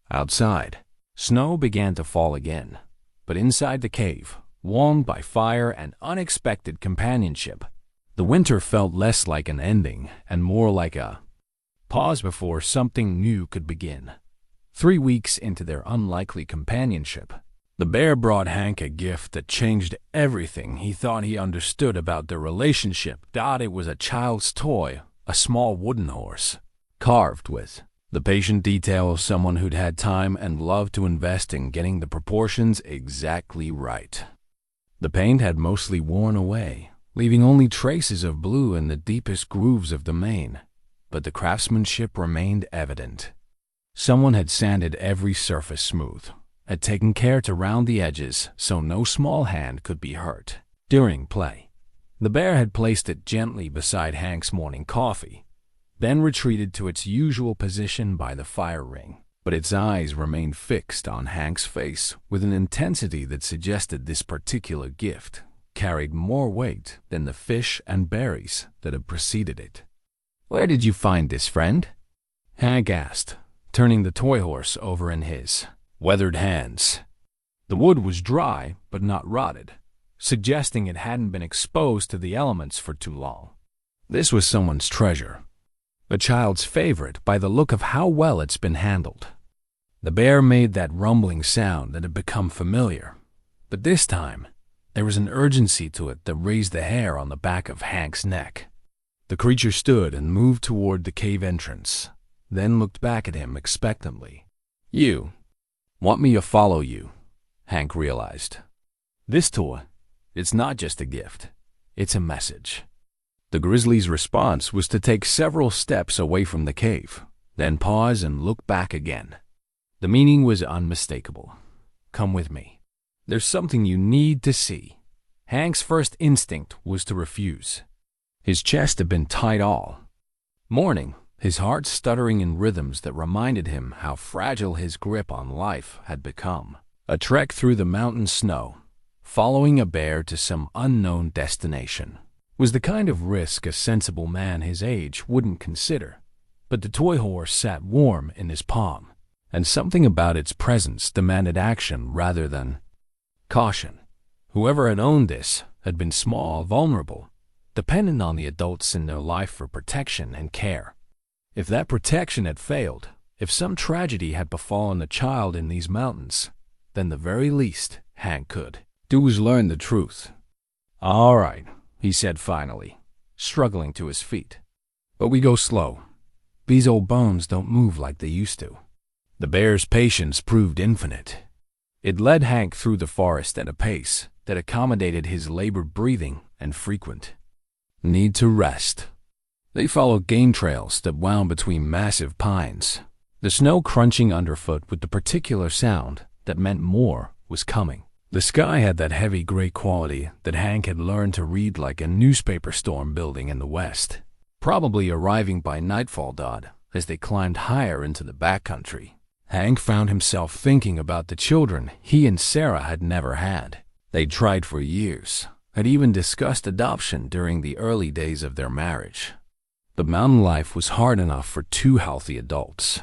Outside, snow began to fall again, but inside the cave, warmed by fire and unexpected companionship, the winter felt less like an ending and more like a pause before something new could begin. 3 weeks into their unlikely companionship, the bear brought Hank a gift that changed everything he thought he understood about their relationship. It was a child's toy, a small wooden horse, carved with the patient detail of someone who'd had time and love to invest in getting the proportions exactly right. The paint had mostly worn away, leaving only traces of blue in the deepest grooves of the mane, but the craftsmanship remained evident. Someone had sanded every surface smooth, had taken care to round the edges so no small hand could be hurt. During play, the bear had placed it gently beside Hank's morning coffee, then retreated to its usual position by the fire ring. But its eyes remained fixed on Hank's face with an intensity that suggested this particular gift carried more weight than the fish and berries that had preceded it. "Where did you find this, friend?" Hank asked, turning the toy horse over in his. weathered hands. The wood was dry but not rotted, suggesting it hadn't been exposed to the elements for too long. This was someone's treasure, a child's favorite by the look of how well it's been handled. The bear made that rumbling sound that had become familiar, but this time there was an urgency to it that raised the hair on the back of Hank's neck. The creature stood and moved toward the cave entrance, then looked back at him expectantly. "You want me to follow you?" Hank realized. "This toy, it's not just a gift, it's a message." The grizzly's response was to take several steps away from the cave, then pause and look back again. The meaning was unmistakable. "Come with me. There's something you need to see." Hank's first instinct was to refuse. His chest had been tight all morning, his heart stuttering in rhythms that reminded him how fragile his grip on life had become. A trek through the mountain snow, following a bear to some unknown destination, was the kind of risk a sensible man his age wouldn't consider. But the toy horse sat warm in his palm, and something about its presence demanded action rather than caution. Whoever had owned this had been small, vulnerable, dependent on the adults in their life for protection and care. If that protection had failed, if some tragedy had befallen the child in these mountains, then the very least Hank could do was learn the truth. "All right," he said finally, struggling to his feet. "But we go slow. These old bones don't move like they used to." The bear's patience proved infinite. It led Hank through the forest at a pace that accommodated his labored breathing and frequent need to rest. They followed game trails that wound between massive pines, the snow crunching underfoot with the particular sound that meant more was coming. The sky had that heavy gray quality that Hank had learned to read like a newspaper storm building in the west, probably arriving by nightfall. As they climbed higher into the backcountry, Hank found himself thinking about the children he and Sarah had never had. They'd tried for years, had even discussed adoption during the early days of their marriage. But mountain life was hard enough for two healthy adults.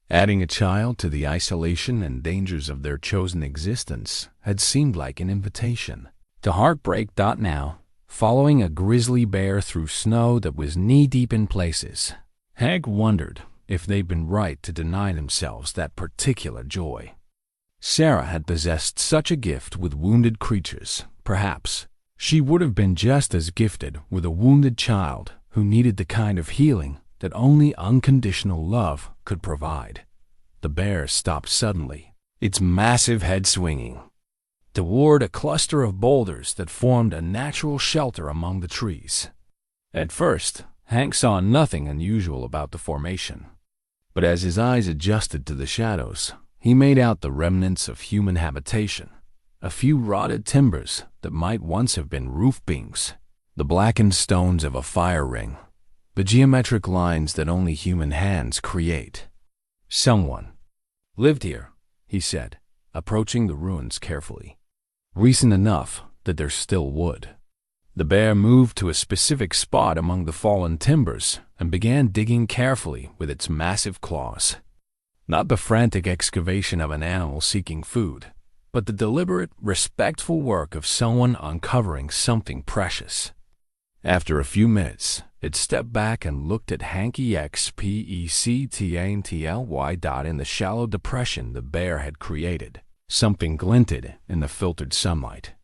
Adding a child to the isolation and dangers of their chosen existence had seemed like an invitation to heartbreak. Now, following a grizzly bear through snow that was knee-deep in places, Hank wondered if they'd been right to deny themselves that particular joy. Sarah had possessed such a gift with wounded creatures. Perhaps she would have been just as gifted with a wounded child who needed the kind of healing that only unconditional love could provide. The bear stopped suddenly, its massive head swinging toward a cluster of boulders that formed a natural shelter among the trees. At first, Hank saw nothing unusual about the formation, but as his eyes adjusted to the shadows, he made out the remnants of human habitation, a few rotted timbers that might once have been roof beams, the blackened stones of a fire ring, the geometric lines that only human hands create. "Someone lived here," he said, approaching the ruins carefully. "Recent enough that there's still wood." The bear moved to a specific spot among the fallen timbers and began digging carefully with its massive claws. Not the frantic excavation of an animal seeking food, but the deliberate, respectful work of someone uncovering something precious. After a few minutes, it stepped back and looked at Hanky Expectantly. In the shallow depression the bear had created, something glinted in the filtered sunlight.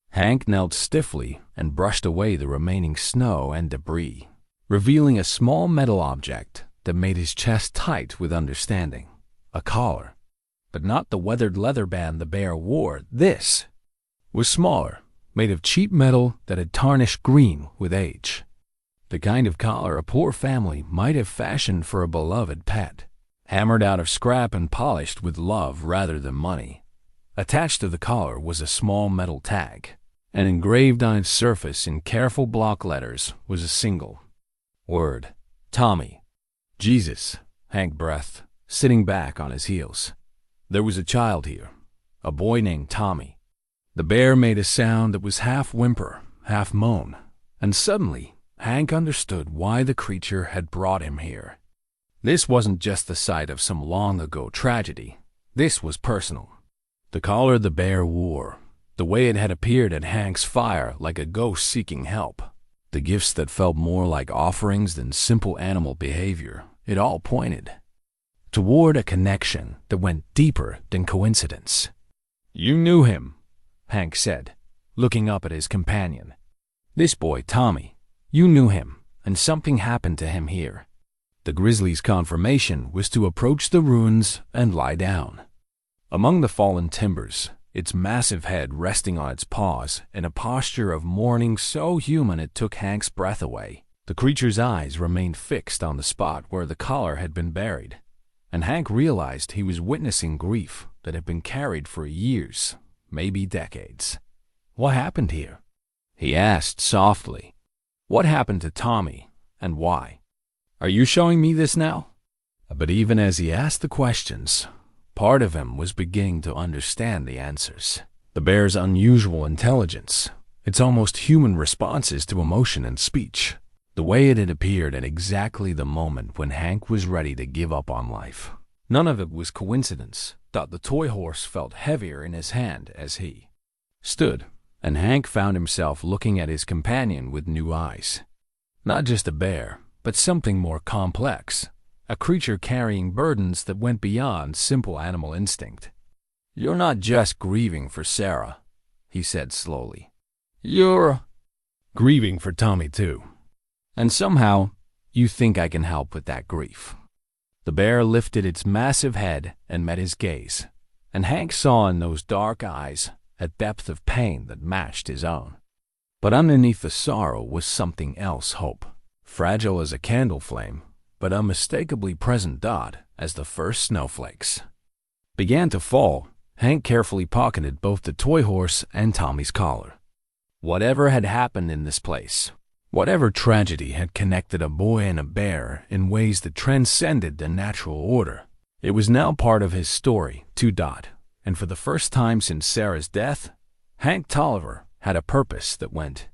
Hank knelt stiffly and brushed away the remaining snow and debris, revealing a small metal object that made his chest tight with understanding. A collar, but not the weathered leather band the bear wore. This was smaller, made of cheap metal that had tarnished green with age. The kind of collar a poor family might have fashioned for a beloved pet, hammered out of scrap and polished with love rather than money. Attached to the collar was a small metal tag, and engraved on its surface in careful block letters was a single word: Tommy. Jesus, Hank breathed, sitting back on his heels. There was a child here, a boy named Tommy. The bear made a sound that was half whimper, half moan, and suddenly Hank understood why the creature had brought him here. This wasn't just the site of some long-ago tragedy. This was personal. The collar the bear wore, the way it had appeared at Hank's fire like a ghost seeking help, the gifts that felt more like offerings than simple animal behavior, it all pointed toward a connection that went deeper than coincidence. "You knew him," Hank said, looking up at his companion. "This boy, Tommy, you knew him, and something happened to him here." The grizzly's confirmation was to approach the ruins and lie down. Among the fallen timbers, its massive head resting on its paws in a posture of mourning so human it took Hank's breath away. The creature's eyes remained fixed on the spot where the collar had been buried, and Hank realized he was witnessing grief that had been carried for years, maybe decades. "What happened here?" he asked softly. "What happened to Tommy, and why? Are you showing me this now?" But even as he asked the questions, part of him was beginning to understand the answers. The bear's unusual intelligence, its almost human responses to emotion and speech, the way it had appeared at exactly the moment when Hank was ready to give up on life. None of it was coincidence that the toy horse felt heavier in his hand as he stood, and Hank found himself looking at his companion with new eyes. Not just a bear, but something more complex, a creature carrying burdens that went beyond simple animal instinct. "You're not just grieving for Sarah," he said slowly. "You're grieving for Tommy too. And somehow, you think I can help with that grief." The bear lifted its massive head and met his gaze, and Hank saw in those dark eyes a depth of pain that matched his own. But underneath the sorrow was something else, hope, fragile as a candle flame, but unmistakably present dot as the first snowflakes began to fall. Hank carefully pocketed both the toy horse and Tommy's collar. Whatever had happened in this place, whatever tragedy had connected a boy and a bear in ways that transcended the natural order, it was now part of his story, too. And for the first time since Sarah's death, Hank Tolliver had a purpose that went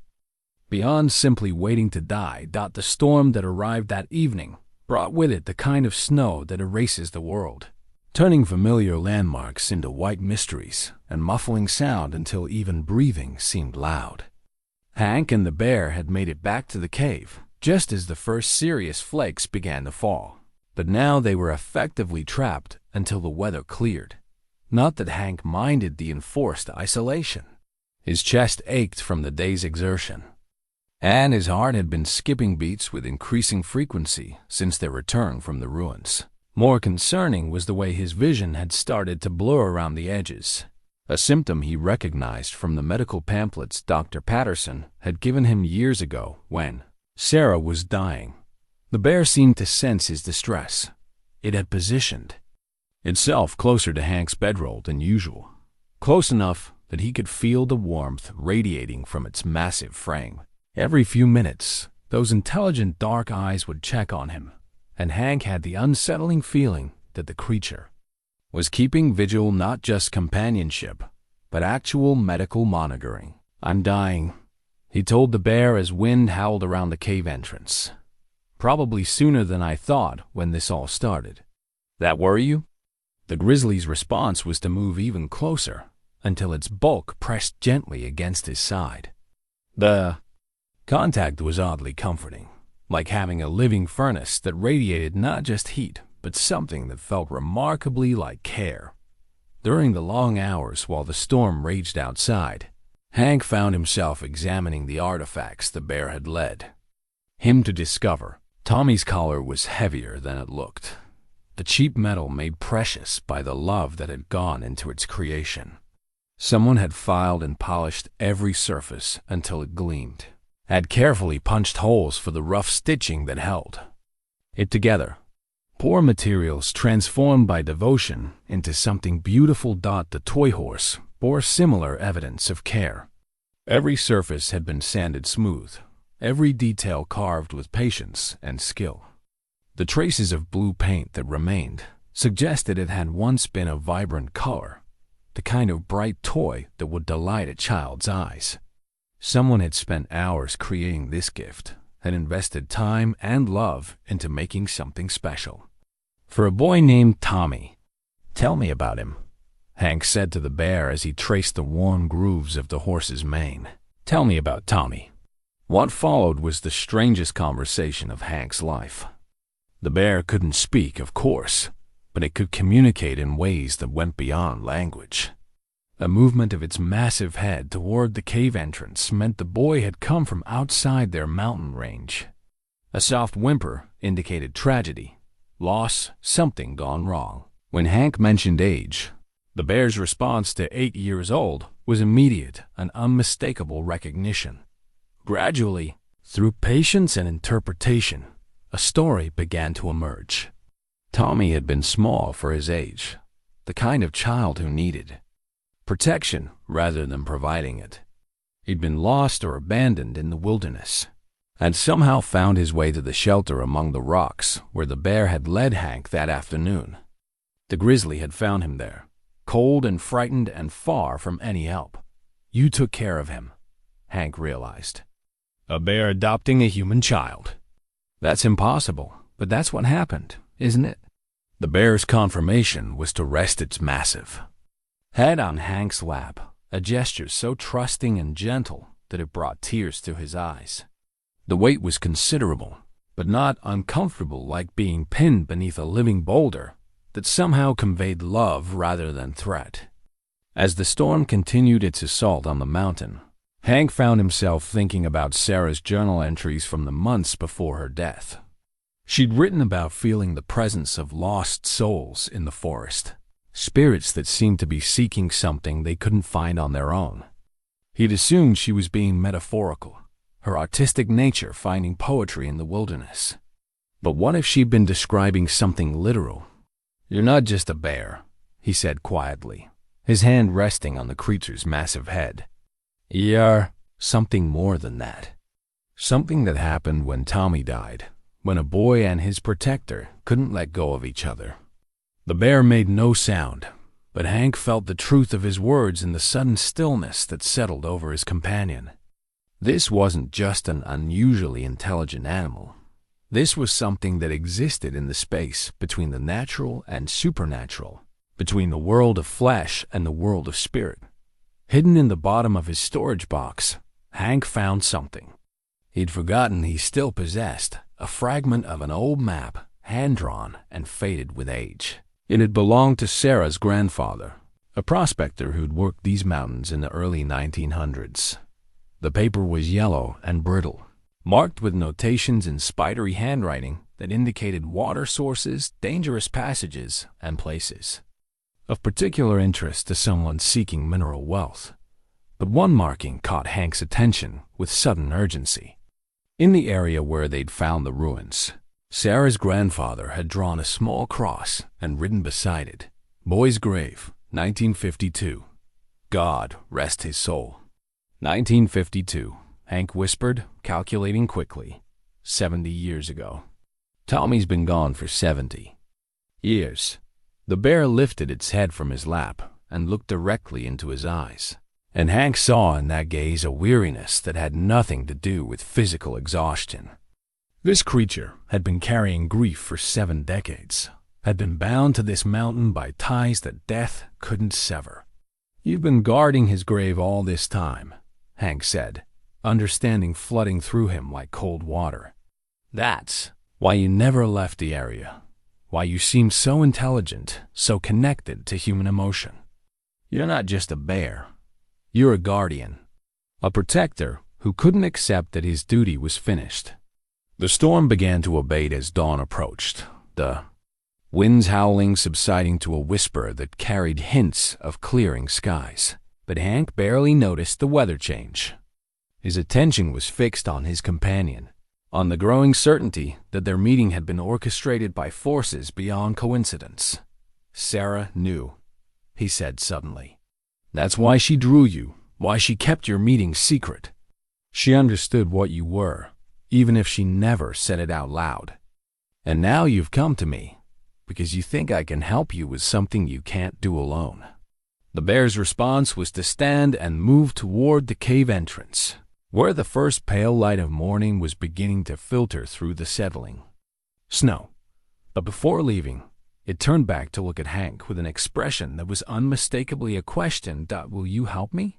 beyond simply waiting to die. The storm that arrived that evening brought with it the kind of snow that erases the world, turning familiar landmarks into white mysteries and muffling sound until even breathing seemed loud. Hank and the bear had made it back to the cave just as the first serious flakes began to fall, but now they were effectively trapped until the weather cleared. Not that Hank minded the enforced isolation. His chest ached from the day's exertion, and his heart had been skipping beats with increasing frequency since their return from the ruins. More concerning was the way his vision had started to blur around the edges, a symptom he recognized from the medical pamphlets Dr. Patterson had given him years ago when Sarah was dying. The bear seemed to sense his distress. It had positioned itself closer to Hank's bedroll than usual, close enough that he could feel the warmth radiating from its massive frame. Every few minutes, those intelligent dark eyes would check on him, and Hank had the unsettling feeling that the creature was keeping vigil, not just companionship, but actual medical monitoring. "I'm dying," he told the bear as wind howled around the cave entrance. "Probably sooner than I thought when this all started. That worry you?" The grizzly's response was to move even closer until its bulk pressed gently against his side. The contact was oddly comforting, like having a living furnace that radiated not just heat, but something that felt remarkably like care. During the long hours while the storm raged outside, Hank found himself examining the artifacts the bear had led him to discover. Tommy's collar was heavier than it looked, the cheap metal made precious by the love that had gone into its creation. Someone had filed and polished every surface until it gleamed, had carefully punched holes for the rough stitching that held it together. Poor materials transformed by devotion into something beautiful. The toy horse bore similar evidence of care. Every surface had been sanded smooth, every detail carved with patience and skill. The traces of blue paint that remained suggested it had once been a vibrant color, the kind of bright toy that would delight a child's eyes. Someone had spent hours creating this gift, had invested time and love into making something special for a boy named Tommy. "Tell me about him," Hank said to the bear as he traced the worn grooves of the horse's mane. "Tell me about Tommy." What followed was the strangest conversation of Hank's life. The bear couldn't speak, of course, but it could communicate in ways that went beyond language. A movement of its massive head toward the cave entrance meant the boy had come from outside their mountain range. A soft whimper indicated tragedy, loss, something gone wrong. When Hank mentioned age, the bear's response to 8 years old was immediate and unmistakable recognition. Gradually, through patience and interpretation, a story began to emerge. Tommy had been small for his age, the kind of child who needed protection rather than providing it. He'd been lost or abandoned in the wilderness, and somehow found his way to the shelter among the rocks where the bear had led Hank that afternoon. The grizzly had found him there, cold and frightened and far from any help. "You took care of him," Hank realized. "A bear adopting a human child. That's impossible, but that's what happened, isn't it?" The bear's confirmation was to rest its massive head on Hank's lap, a gesture so trusting and gentle that it brought tears to his eyes. The weight was considerable, but not uncomfortable, like being pinned beneath a living boulder that somehow conveyed love rather than threat. As the storm continued its assault on the mountain, Hank found himself thinking about Sarah's journal entries from the months before her death. She'd written about feeling the presence of lost souls in the forest, spirits that seemed to be seeking something they couldn't find on their own. He'd assumed she was being metaphorical, her artistic nature finding poetry in the wilderness. But what if she'd been describing something literal? "You're not just a bear," he said quietly, his hand resting on the creature's massive head. "You're something more than that. Something that happened when Tommy died, when a boy and his protector couldn't let go of each other." The bear made no sound, but Hank felt the truth of his words in the sudden stillness that settled over his companion. This wasn't just an unusually intelligent animal. This was something that existed in the space between the natural and supernatural, between the world of flesh and the world of spirit. Hidden in the bottom of his storage box, Hank found something he'd forgotten he still possessed, a fragment of an old map, hand-drawn and faded with age. It had belonged to Sarah's grandfather, a prospector who'd worked these mountains in the early 1900s. The paper was yellow and brittle, marked with notations in spidery handwriting that indicated water sources, dangerous passages, and places of particular interest to someone seeking mineral wealth. But one marking caught Hank's attention with sudden urgency. In the area where they'd found the ruins, Sarah's grandfather had drawn a small cross and written beside it, "Boy's Grave, 1952. God rest his soul." 1952, Hank whispered, calculating quickly. 70 years ago. Tommy's been gone for 70 years. The bear lifted its head from his lap and looked directly into his eyes. And Hank saw in that gaze a weariness that had nothing to do with physical exhaustion. This creature had been carrying grief for 7 decades, had been bound to this mountain by ties that death couldn't sever. "You've been guarding his grave all this time," Hank said, understanding flooding through him like cold water. "That's why you never left the area, why you seemed so intelligent, so connected to human emotion. You're not just a bear. You're a guardian, a protector who couldn't accept that his duty was finished." The storm began to abate as dawn approached, the winds howling subsiding to a whisper that carried hints of clearing skies. But Hank barely noticed the weather change. His attention was fixed on his companion, on the growing certainty that their meeting had been orchestrated by forces beyond coincidence. "Sarah knew," he said suddenly. "That's why she drew you, why she kept your meeting secret. She understood what you were, even if she never said it out loud. And now you've come to me, because you think I can help you with something you can't do alone." The bear's response was to stand and move toward the cave entrance, where the first pale light of morning was beginning to filter through the settling snow. But before leaving, It turned back to look at Hank with an expression that was unmistakably a question. Will you help me?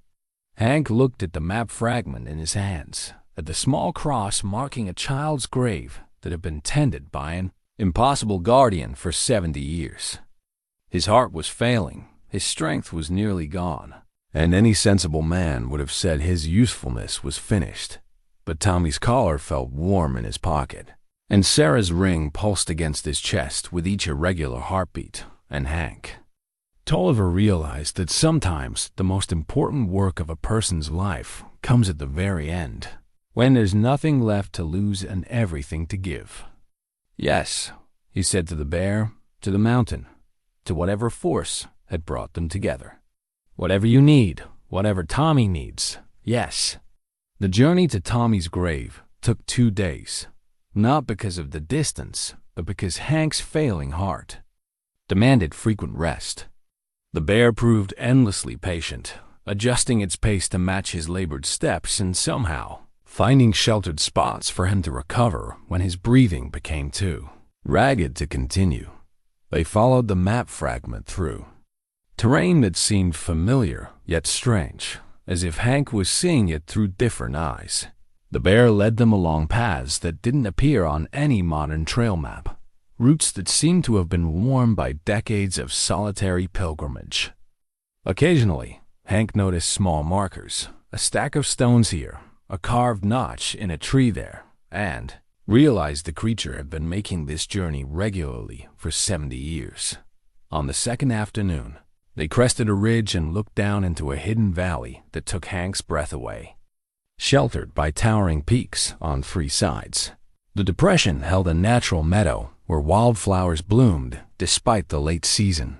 Hank looked at the map fragment in his hands, at the small cross marking a child's grave that had been tended by an impossible guardian for 70 years. His heart was failing, his strength was nearly gone, and any sensible man would have said his usefulness was finished. But Tommy's collar felt warm in his pocket, and Sarah's ring pulsed against his chest with each irregular heartbeat, and Hank Tolliver realized that sometimes the most important work of a person's life comes at the very end, when there's nothing left to lose and everything to give. Yes, he said to the bear, to the mountain, to whatever force had brought them together. Whatever you need, whatever Tommy needs, yes. The journey to Tommy's grave took 2 days, not because of the distance, but because Hank's failing heart demanded frequent rest. The bear proved endlessly patient, adjusting its pace to match his labored steps and somehow finding sheltered spots for him to recover when his breathing became too ragged to continue. They followed the map fragment through terrain that seemed familiar yet strange, as if Hank was seeing it through different eyes. The bear led them along paths that didn't appear on any modern trail map, routes that seemed to have been worn by decades of solitary pilgrimage. Occasionally, Hank noticed small markers, a stack of stones here, a carved notch in a tree there, and realized the creature had been making this journey regularly for 70 years. On the second afternoon, they crested a ridge and looked down into a hidden valley that took Hank's breath away. Sheltered by towering peaks on 3 sides, the depression held a natural meadow where wildflowers bloomed despite the late season.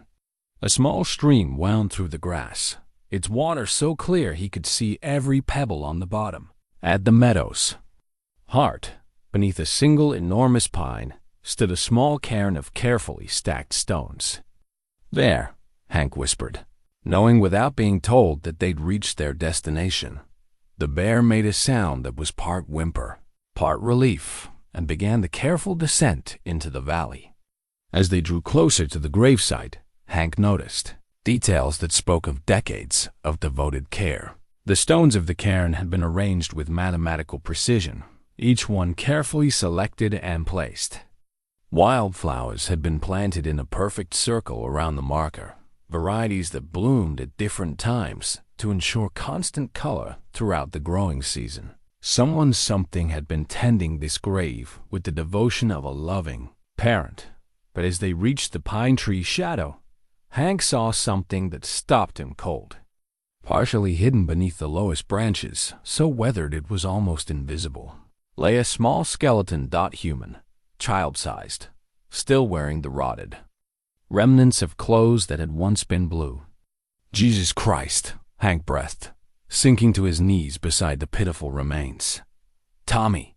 A small stream wound through the grass, its water so clear he could see every pebble on the bottom. At the meadow's heart, beneath a single enormous pine, stood a small cairn of carefully stacked stones. There, Hank whispered, knowing without being told that they'd reached their destination. The bear made a sound that was part whimper, part relief, and began the careful descent into the valley. As they drew closer to the gravesite, Hank noticed details that spoke of decades of devoted care. The stones of the cairn had been arranged with mathematical precision, each one carefully selected and placed. Wildflowers had been planted in a perfect circle around the marker, varieties that bloomed at different times to ensure constant color throughout the growing season. Something had been tending this grave with the devotion of a loving parent. But as they reached the pine tree shadow, Hank saw something that stopped him cold. Partially hidden beneath the lowest branches, so weathered it was almost invisible, lay a small skeleton. Human, child-sized, still wearing the rotted remnants of clothes that had once been blue. Jesus Christ, Hank breathed, sinking to his knees beside the pitiful remains. Tommy.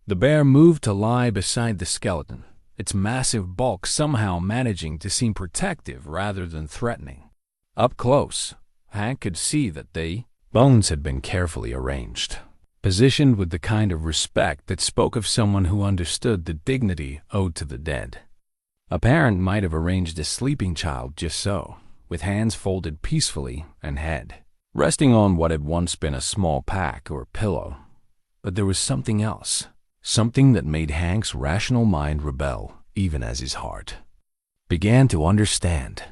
The bear moved to lie beside the skeleton, its massive bulk somehow managing to seem protective rather than threatening. Up close, Hank could see that the bones had been carefully arranged, positioned with the kind of respect that spoke of someone who understood the dignity owed to the dead. A parent might have arranged a sleeping child just so, with hands folded peacefully and head resting on what had once been a small pack or pillow. But there was something else, something that made Hank's rational mind rebel, even as his heart began to understand.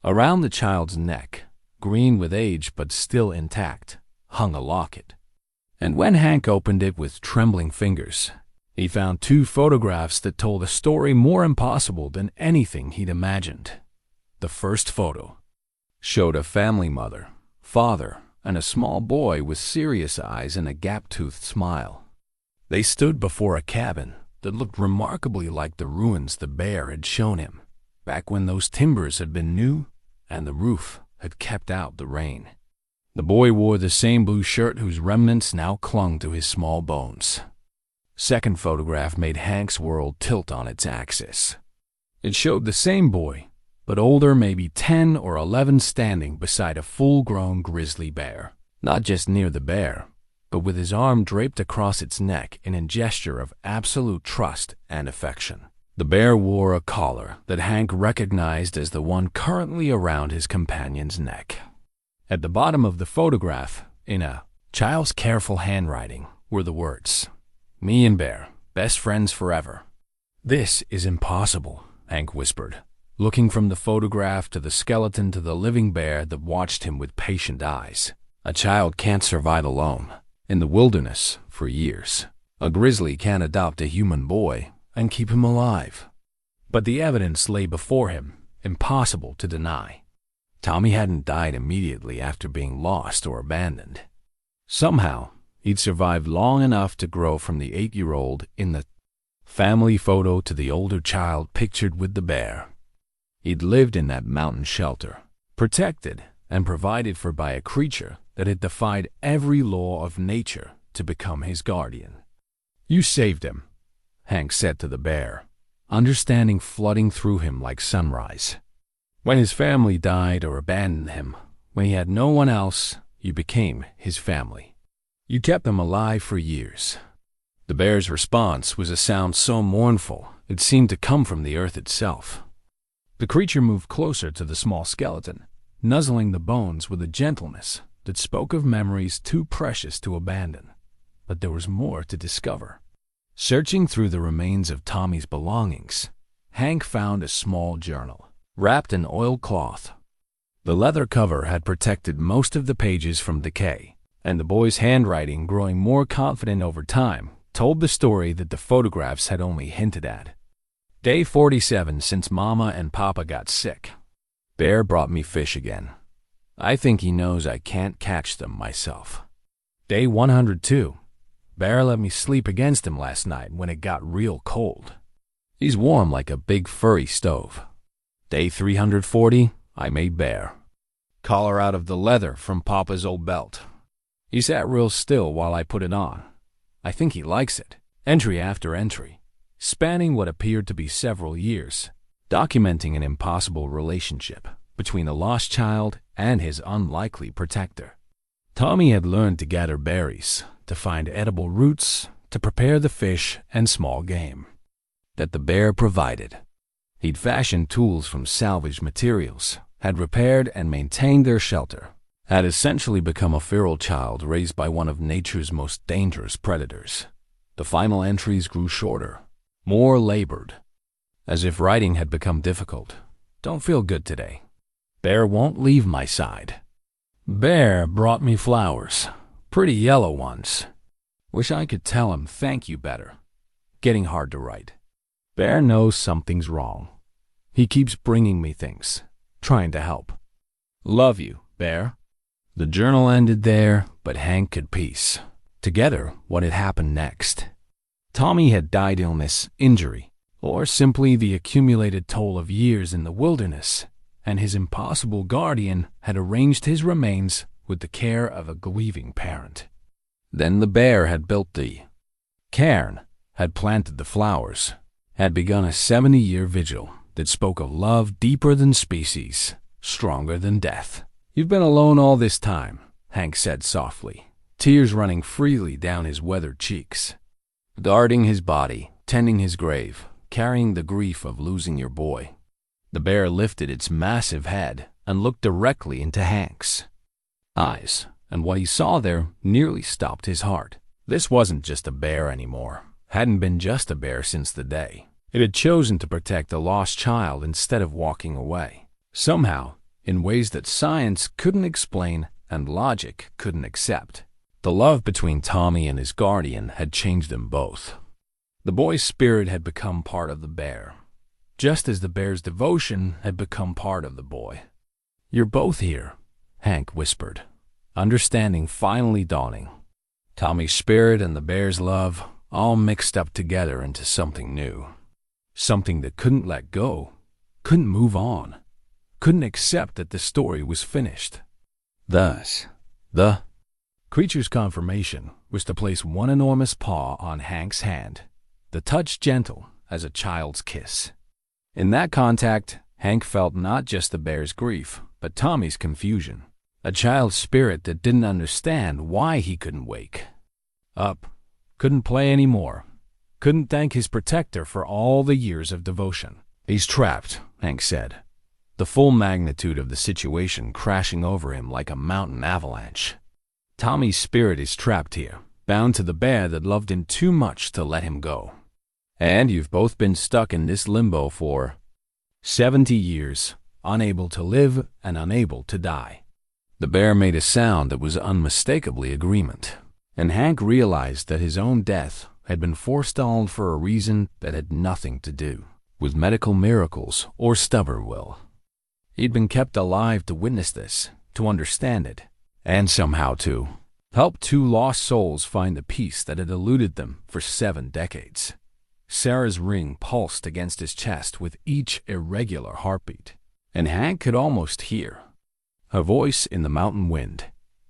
Around the child's neck, green with age but still intact, hung a locket. And when Hank opened it with trembling fingers, he found 2 photographs that told a story more impossible than anything he'd imagined. The first photo showed a family mother, father, and a small boy with serious eyes and a gap-toothed smile. They stood before a cabin that looked remarkably like the ruins the bear had shown him, back when those timbers had been new and the roof had kept out the rain. The boy wore the same blue shirt whose remnants now clung to his small bones. Second photograph made Hank's world tilt on its axis. It showed the same boy, but older, maybe 10 or 11, standing beside a full-grown grizzly bear, not just near the bear, but with his arm draped across its neck in a gesture of absolute trust and affection. The bear wore a collar that Hank recognized as the one currently around his companion's neck. At the bottom of the photograph, in a child's careful handwriting, were the words, "Me and Bear, best friends forever." "This is impossible," Hank whispered, looking from the photograph to the skeleton to the living bear that watched him with patient eyes. "A child can't survive alone in the wilderness for years. A grizzly can't adopt a human boy and keep him alive." But the evidence lay before him, impossible to deny. Tommy hadn't died immediately after being lost or abandoned. Somehow, he'd survived long enough to grow from the 8-year-old in the family photo to the older child pictured with the bear. He'd lived in that mountain shelter, protected and provided for by a creature that had defied every law of nature to become his guardian. "You saved him," Hank said to the bear, understanding flooding through him like sunrise. "When his family died or abandoned him, when he had no one else, you became his family. You kept him alive for years." The bear's response was a sound so mournful it seemed to come from the earth itself. The creature moved closer to the small skeleton, nuzzling the bones with a gentleness that spoke of memories too precious to abandon. But there was more to discover. Searching through the remains of Tommy's belongings, Hank found a small journal, wrapped in oilcloth. The leather cover had protected most of the pages from decay, and the boy's handwriting, growing more confident over time, told the story that the photographs had only hinted at. Day 47 since Mama and Papa got sick. Bear brought me fish again. I think he knows I can't catch them myself. Day 102. Bear let me sleep against him last night when it got real cold. He's warm like a big furry stove. Day 340, I made Bear. Collar out of the leather from Papa's old belt. He sat real still while I put it on. I think he likes it. Entry after entry, spanning what appeared to be several years, documenting an impossible relationship between a lost child and his unlikely protector. Tommy had learned to gather berries, to find edible roots, to prepare the fish and small game that the bear provided. He'd fashioned tools from salvaged materials, had repaired and maintained their shelter, had essentially become a feral child raised by one of nature's most dangerous predators. The final entries grew shorter, more labored, as if writing had become difficult. Don't feel good today. Bear won't leave my side. Bear brought me flowers, pretty yellow ones. Wish I could tell him thank you better. Getting hard to write. Bear knows something's wrong. He keeps bringing me things, trying to help. Love you, Bear. The journal ended there, but Hank could piece together what had happened next. Tommy had died illness, injury, or simply the accumulated toll of years in the wilderness, and his impossible guardian had arranged his remains with the care of a grieving parent. Then the bear had built the cairn, had planted the flowers, had begun a 70-year vigil that spoke of love deeper than species, stronger than death. "You've been alone all this time," Hank said softly, tears running freely down his weathered cheeks. "Guarding his body, tending his grave, carrying the grief of losing your boy." The bear lifted its massive head and looked directly into Hank's eyes, and what he saw there nearly stopped his heart. This wasn't just a bear anymore. Hadn't been just a bear since the day it had chosen to protect a lost child instead of walking away. Somehow, in ways that science couldn't explain and logic couldn't accept, the love between Tommy and his guardian had changed them both. The boy's spirit had become part of the bear, just as the bear's devotion had become part of the boy. "You're both here," Hank whispered, understanding finally dawning. Tommy's spirit and the bear's love all mixed up together into something new. Something that couldn't let go, couldn't move on, couldn't accept that the story was finished. Thus, the creature's confirmation was to place one enormous paw on Hank's hand, the touch gentle as a child's kiss. In that contact, Hank felt not just the bear's grief, but Tommy's confusion, a child's spirit that didn't understand why he couldn't wake up, couldn't play anymore, couldn't thank his protector for all the years of devotion. "He's trapped," Hank said, the full magnitude of the situation crashing over him like a mountain avalanche. "Tommy's spirit is trapped here, bound to the bear that loved him too much to let him go. And you've both been stuck in this limbo for 70 years, unable to live and unable to die." The bear made a sound that was unmistakably agreement, and Hank realized that his own death had been forestalled for a reason that had nothing to do with medical miracles or stubborn will. He'd been kept alive to witness this, to understand it, and somehow to help two lost souls find the peace that had eluded them for 7 decades. Sarah's ring pulsed against his chest with each irregular heartbeat, and Hank could almost hear her voice in the mountain wind.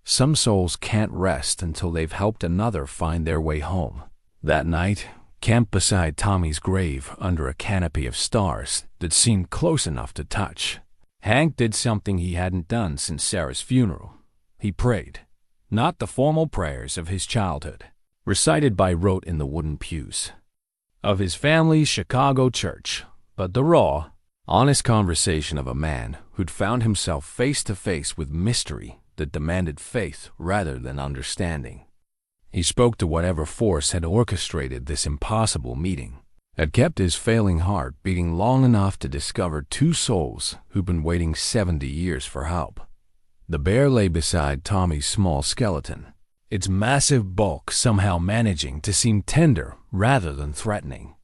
Some souls can't rest until they've helped another find their way home. That night, camped beside Tommy's grave under a canopy of stars that seemed close enough to touch, Hank did something he hadn't done since Sarah's funeral. He prayed, not the formal prayers of his childhood, recited by rote in the wooden pews of his family's Chicago church, but the raw, honest conversation of a man who'd found himself face to face with mystery that demanded faith rather than understanding. He spoke to whatever force had orchestrated this impossible meeting, had kept his failing heart beating long enough to discover 2 souls who'd been waiting 70 years for help. The bear lay beside Tommy's small skeleton, its massive bulk somehow managing to seem tender rather than threatening.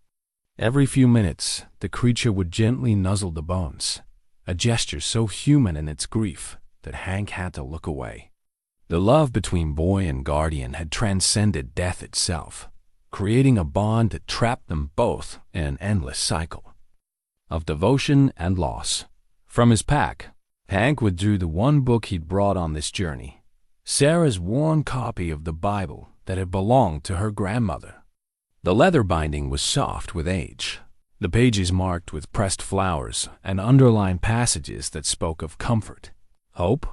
Every few minutes, the creature would gently nuzzle the bones, a gesture so human in its grief that Hank had to look away. The love between boy and guardian had transcended death itself, creating a bond that trapped them both in an endless cycle of devotion and loss. From his pack, Hank withdrew the one book he'd brought on this journey, Sarah's worn copy of the Bible that had belonged to her grandmother. The leather binding was soft with age, the pages marked with pressed flowers and underlined passages that spoke of comfort, hope,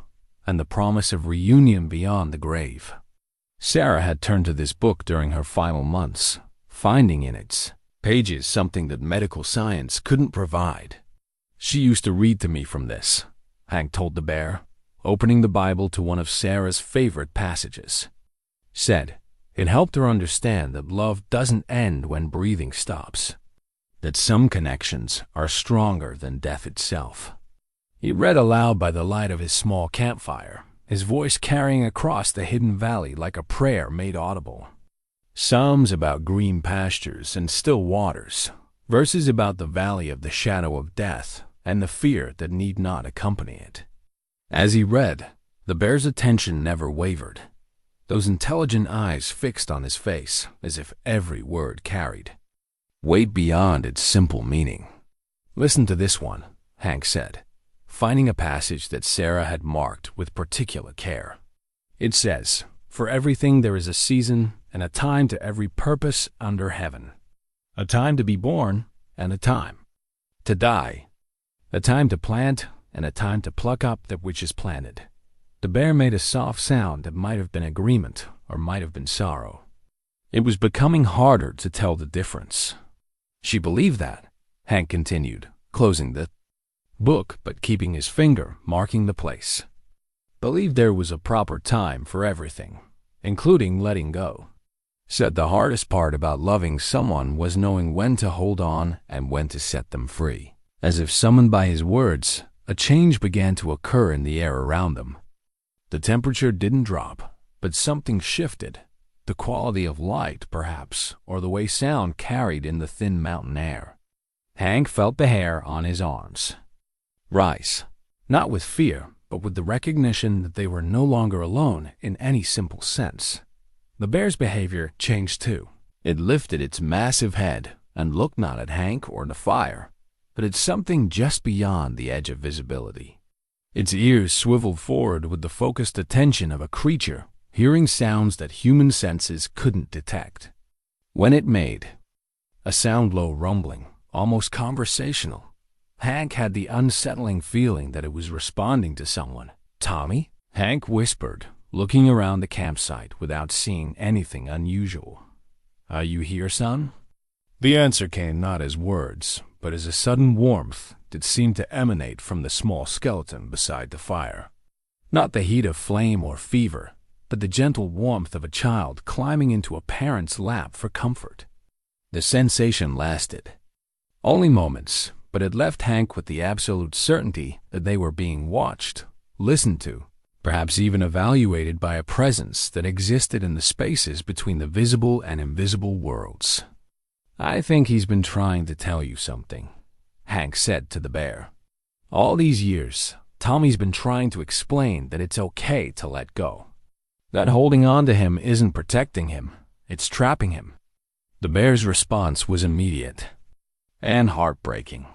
and the promise of reunion beyond the grave. Sarah had turned to this book during her final months, finding in its pages something that medical science couldn't provide. "She used to read to me from this," Hank told the bear, opening the Bible to one of Sarah's favorite passages. Said, it helped her understand that love doesn't end when breathing stops, that some connections are stronger than death itself. He read aloud by the light of his small campfire, his voice carrying across the hidden valley like a prayer made audible. Psalms about green pastures and still waters, verses about the valley of the shadow of death and the fear that need not accompany it. As he read, the bear's attention never wavered, those intelligent eyes fixed on his face as if every word carried weight beyond its simple meaning. "Listen to this one," Hank said, finding a passage that Sarah had marked with particular care. It says, "For everything there is a season and a time to every purpose under heaven. A time to be born and a time to die. A time to plant and a time to pluck up that which is planted." The bear made a soft sound that might have been agreement or might have been sorrow. It was becoming harder to tell the difference. "She believed that," Hank continued, closing the book but keeping his finger marking the place. "Believed there was a proper time for everything, including letting go. Said the hardest part about loving someone was knowing when to hold on and when to set them free." As if summoned by his words, a change began to occur in the air around them. The temperature didn't drop, but something shifted. The quality of light, perhaps, or the way sound carried in the thin mountain air. Hank felt the hair on his arms rise, not with fear, but with the recognition that they were no longer alone in any simple sense. The bear's behavior changed too. It lifted its massive head and looked not at Hank or the fire, but at something just beyond the edge of visibility. Its ears swiveled forward with the focused attention of a creature hearing sounds that human senses couldn't detect. When it made a sound, low rumbling, almost conversational, Hank had the unsettling feeling that it was responding to someone. "Tommy?" Hank whispered, looking around the campsite without seeing anything unusual. "Are you here, son?" The answer came not as words, but as a sudden warmth that seemed to emanate from the small skeleton beside the fire. Not the heat of flame or fever, but the gentle warmth of a child climbing into a parent's lap for comfort. The sensation lasted. Only moments, but it left Hank with the absolute certainty that they were being watched, listened to, perhaps even evaluated by a presence that existed in the spaces between the visible and invisible worlds. "I think he's been trying to tell you something," Hank said to the bear. "All these years, Tommy's been trying to explain that it's okay to let go. That holding on to him isn't protecting him, it's trapping him." The bear's response was immediate and heartbreaking.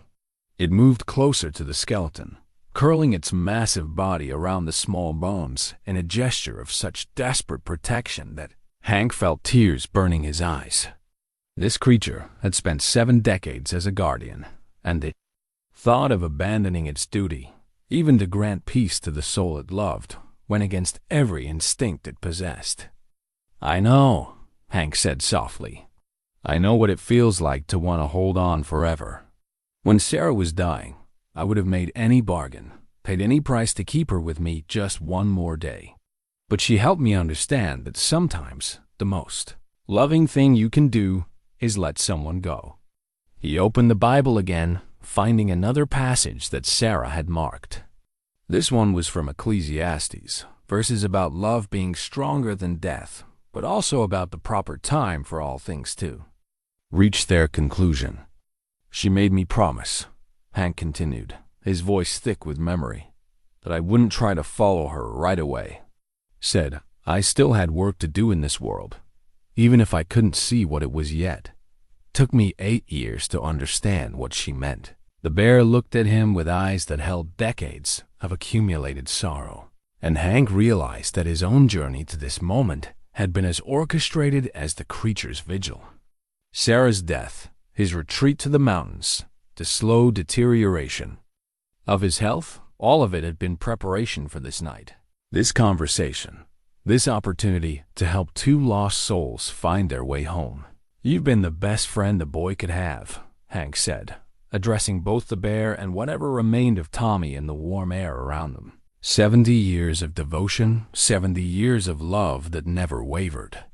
It moved closer to the skeleton, curling its massive body around the small bones in a gesture of such desperate protection that Hank felt tears burning his eyes. This creature had spent 7 decades as a guardian, and the thought of abandoning its duty, even to grant peace to the soul it loved, went against every instinct it possessed. "I know," Hank said softly. "I know what it feels like to want to hold on forever. When Sarah was dying, I would have made any bargain, paid any price to keep her with me just one more day. But she helped me understand that sometimes the most loving thing you can do is let someone go." He opened the Bible again, finding another passage that Sarah had marked. This one was from Ecclesiastes, verses about love being stronger than death, but also about the proper time for all things to reach their conclusion. "She made me promise," Hank continued, his voice thick with memory, "that I wouldn't try to follow her right away. Said I still had work to do in this world, even if I couldn't see what it was yet. Took me 8 years to understand what she meant." The bear looked at him with eyes that held decades of accumulated sorrow, and Hank realized that his own journey to this moment had been as orchestrated as the creature's vigil. Sarah's death, his retreat to the mountains, the slow deterioration of his health, all of it had been preparation for this night. This conversation, this opportunity to help 2 lost souls find their way home. "You've been the best friend a boy could have," Hank said, addressing both the bear and whatever remained of Tommy in the warm air around them. 70 years of devotion, 70 years of love that never wavered.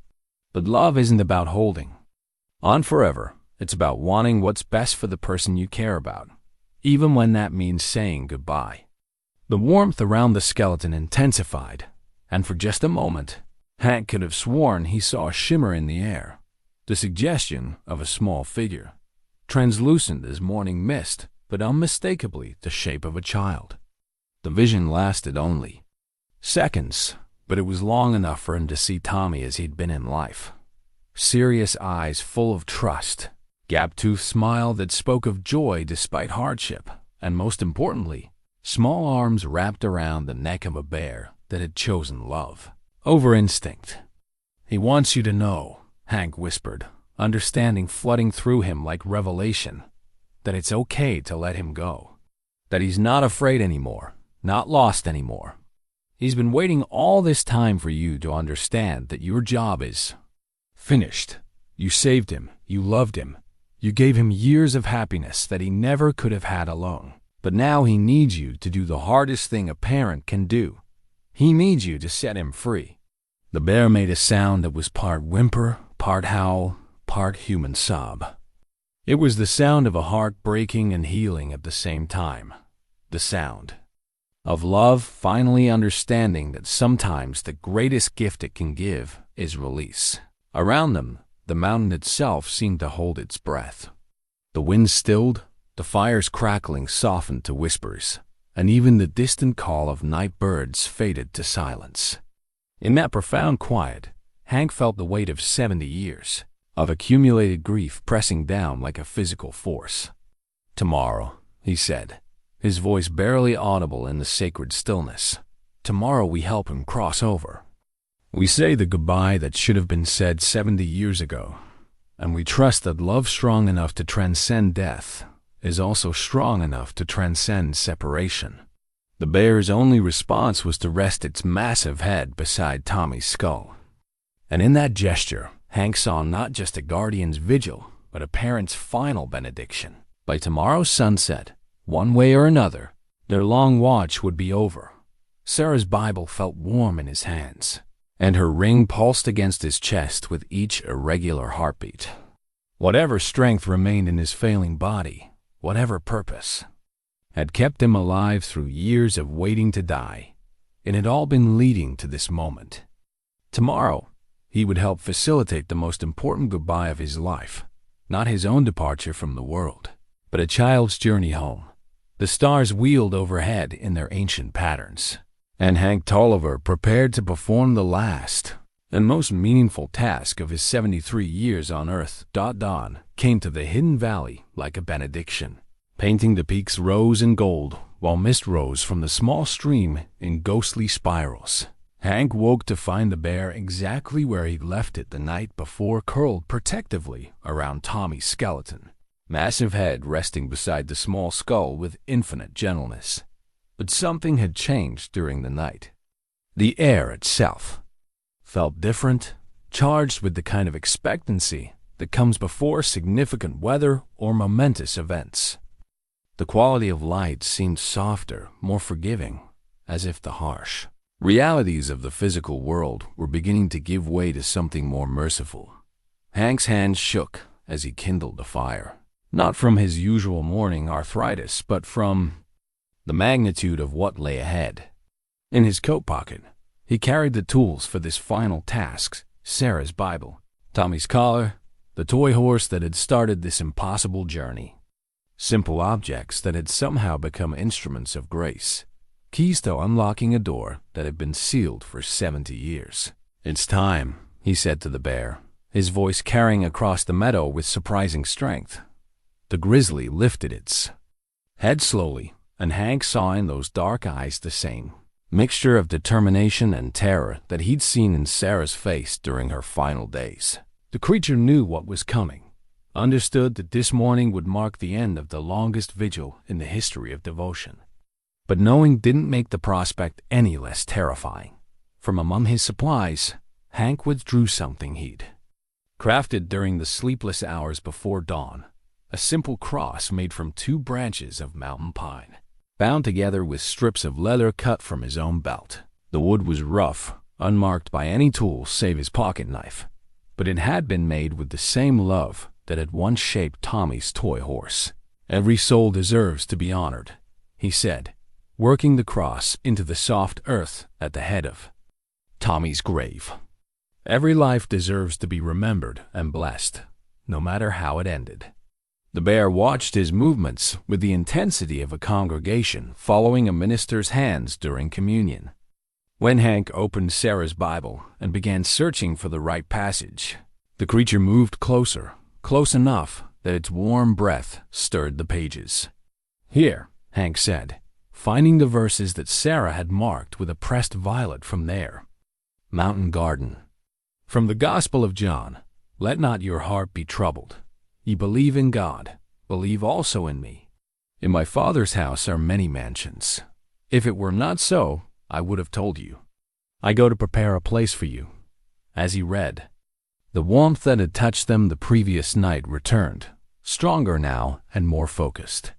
But love isn't about holding on forever. It's about wanting what's best for the person you care about, even when that means saying goodbye. The warmth around the skeleton intensified, and for just a moment, Hank could have sworn he saw a shimmer in the air, the suggestion of a small figure, translucent as morning mist, but unmistakably the shape of a child. The vision lasted only seconds, but it was long enough for him to see Tommy as he'd been in life. Serious eyes full of trust, gap-toothed smile that spoke of joy despite hardship, and most importantly, small arms wrapped around the neck of a bear that had chosen love over instinct. "He wants you to know," Hank whispered, understanding flooding through him like revelation, "that it's okay to let him go. That he's not afraid anymore, not lost anymore. He's been waiting all this time for you to understand that your job is finished. You saved him, you loved him, you gave him years of happiness that he never could have had alone. But now he needs you to do the hardest thing a parent can do. He needs you to set him free." The bear made a sound that was part whimper, part howl, part human sob. It was the sound of a heart breaking and healing at the same time. The sound of love finally understanding that sometimes the greatest gift it can give is release. Around them, the mountain itself seemed to hold its breath. The wind stilled, the fire's crackling softened to whispers, and even the distant call of night birds faded to silence. In that profound quiet, Hank felt the weight of 70 years of accumulated grief pressing down like a physical force. "Tomorrow," he said, his voice barely audible in the sacred stillness. "Tomorrow we help him cross over. We say the goodbye that should have been said 70 years ago, and we trust that love strong enough to transcend death is also strong enough to transcend separation." The bear's only response was to rest its massive head beside Tommy's skull. And in that gesture, Hank saw not just a guardian's vigil, but a parent's final benediction. By tomorrow's sunset, one way or another, their long watch would be over. Sarah's Bible felt warm in his hands, and her ring pulsed against his chest with each irregular heartbeat. Whatever strength remained in his failing body, whatever purpose, had kept him alive through years of waiting to die. It had all been leading to this moment. Tomorrow, he would help facilitate the most important goodbye of his life, not his own departure from the world, but a child's journey home. The stars wheeled overhead in their ancient patterns, and Hank Tolliver prepared to perform the last and most meaningful task of his 73 years on Earth. Dawn came to the hidden valley like a benediction, painting the peaks rose and gold while mist rose from the small stream in ghostly spirals. Hank woke to find the bear exactly where he'd left it the night before, curled protectively around Tommy's skeleton, massive head resting beside the small skull with infinite gentleness. But something had changed during the night. The air itself felt different, charged with the kind of expectancy that comes before significant weather or momentous events. The quality of light seemed softer, more forgiving, as if the harsh realities of the physical world were beginning to give way to something more merciful. Hank's hands shook as he kindled a fire, not from his usual morning arthritis, but from the magnitude of what lay ahead. In his coat pocket, he carried the tools for this final task: Sarah's Bible, Tommy's collar, the toy horse that had started this impossible journey. Simple objects that had somehow become instruments of grace, keys to unlocking a door that had been sealed for 70 years. "It's time," he said to the bear, his voice carrying across the meadow with surprising strength. The grizzly lifted its head slowly, and Hank saw in those dark eyes the same mixture of determination and terror that he'd seen in Sarah's face during her final days. The creature knew what was coming, understood that this morning would mark the end of the longest vigil in the history of devotion. But knowing didn't make the prospect any less terrifying. From among his supplies, Hank withdrew something he'd crafted during the sleepless hours before dawn, a simple cross made from 2 branches of mountain pine, bound together with strips of leather cut from his own belt. The wood was rough, unmarked by any tool save his pocket knife, but it had been made with the same love that had once shaped Tommy's toy horse. "Every soul deserves to be honored," he said, working the cross into the soft earth at the head of Tommy's grave. "Every life deserves to be remembered and blessed, no matter how it ended." The bear watched his movements with the intensity of a congregation following a minister's hands during communion. When Hank opened Sarah's Bible and began searching for the right passage, the creature moved closer, close enough that its warm breath stirred the pages. "Here," Hank said, finding the verses that Sarah had marked with a pressed violet from their mountain garden. "From the Gospel of John, let not your heart be troubled. Ye believe in God, believe also in me. In my Father's house are many mansions. If it were not so, I would have told you. I go to prepare a place for you." As he read, the warmth that had touched them the previous night returned, stronger now and more focused.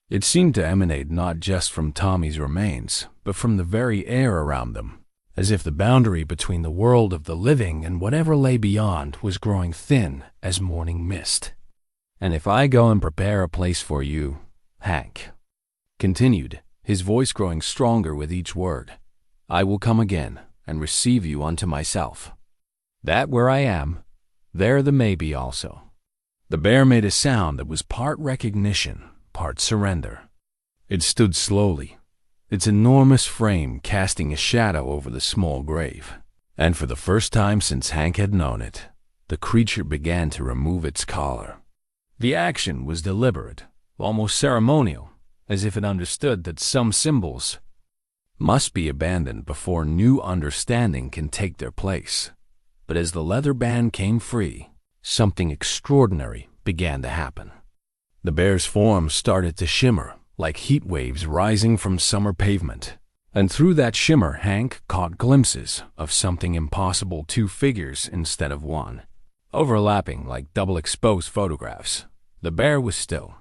It seemed to emanate not just from Tommy's remains, but from the very air around them, as if the boundary between the world of the living and whatever lay beyond was growing thin as morning mist. "And if I go and prepare a place for you," Hank continued, his voice growing stronger with each word, "I will come again and receive you unto myself. That where I am, there the may be also." The bear made a sound that was part recognition, part surrender. It stood slowly, its enormous frame casting a shadow over the small grave, and for the first time since Hank had known it, the creature began to remove its collar. The action was deliberate, almost ceremonial, as if it understood that some symbols must be abandoned before new understanding can take their place. But as the leather band came free, something extraordinary began to happen. The bear's form started to shimmer like heat waves rising from summer pavement, and through that shimmer Hank caught glimpses of something impossible: 2 figures instead of one. overlapping like double-exposed photographs. The bear was still.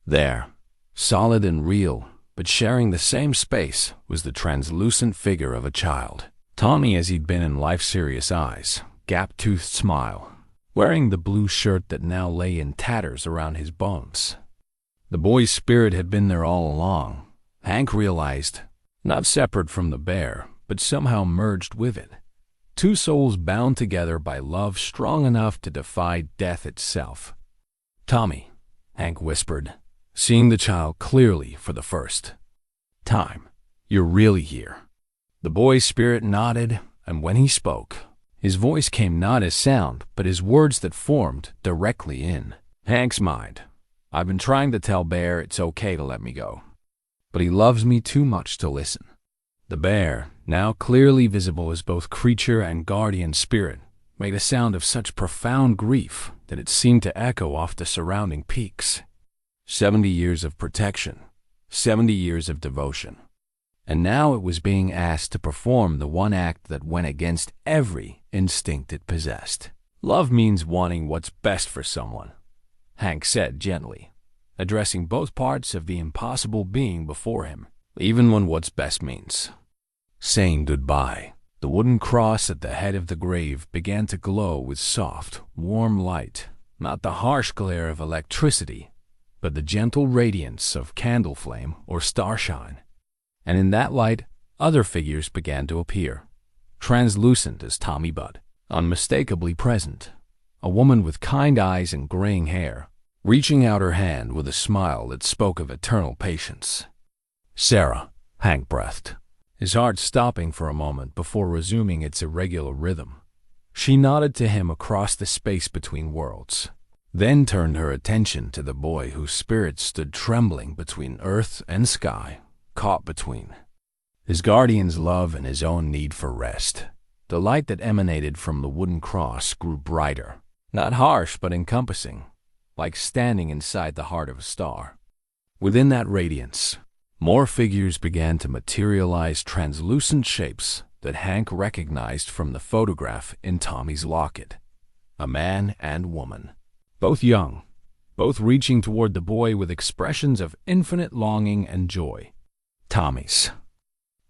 There, solid and real, but sharing the same space, was the translucent figure of a child. Tommy as he'd been in life's serious eyes, gap-toothed smile, wearing the blue shirt that now lay in tatters around his bones. The boy's spirit had been there all along, Hank realized, not separate from the bear, but somehow merged with it. Two souls bound together by love strong enough to defy death itself. "Tommy," Hank whispered, seeing the child clearly for the first time. "You're really here." The boy's spirit nodded, and when he spoke, his voice came not as sound, but as words that formed directly in Hank's mind. "I've been trying to tell Bear it's okay to let me go, but he loves me too much to listen." The bear, now clearly visible as both creature and guardian spirit, made a sound of such profound grief that it seemed to echo off the surrounding peaks. 70 years of protection, 70 years of devotion. And now it was being asked to perform the one act that went against every instinct it possessed. "Love means wanting what's best for someone," Hank said gently, addressing both parts of the impossible being before him, even when what's best means saying goodbye. The wooden cross at the head of the grave began to glow with soft, warm light, not the harsh glare of electricity, but the gentle radiance of candle flame or starshine. And in that light, other figures began to appear, translucent as Tommy Budd, unmistakably present. A woman with kind eyes and graying hair, reaching out her hand with a smile that spoke of eternal patience. "Sarah," Hank breathed, his heart stopping for a moment before resuming its irregular rhythm. She nodded to him across the space between worlds, then turned her attention to the boy whose spirit stood trembling between earth and sky, caught between his guardian's love and his own need for rest. The light that emanated from the wooden cross grew brighter, not harsh but encompassing, like standing inside the heart of a star. Within that radiance, more figures began to materialize, translucent shapes that Hank recognized from the photograph in Tommy's locket. A man and woman, both young, both reaching toward the boy with expressions of infinite longing and joy. Tommy's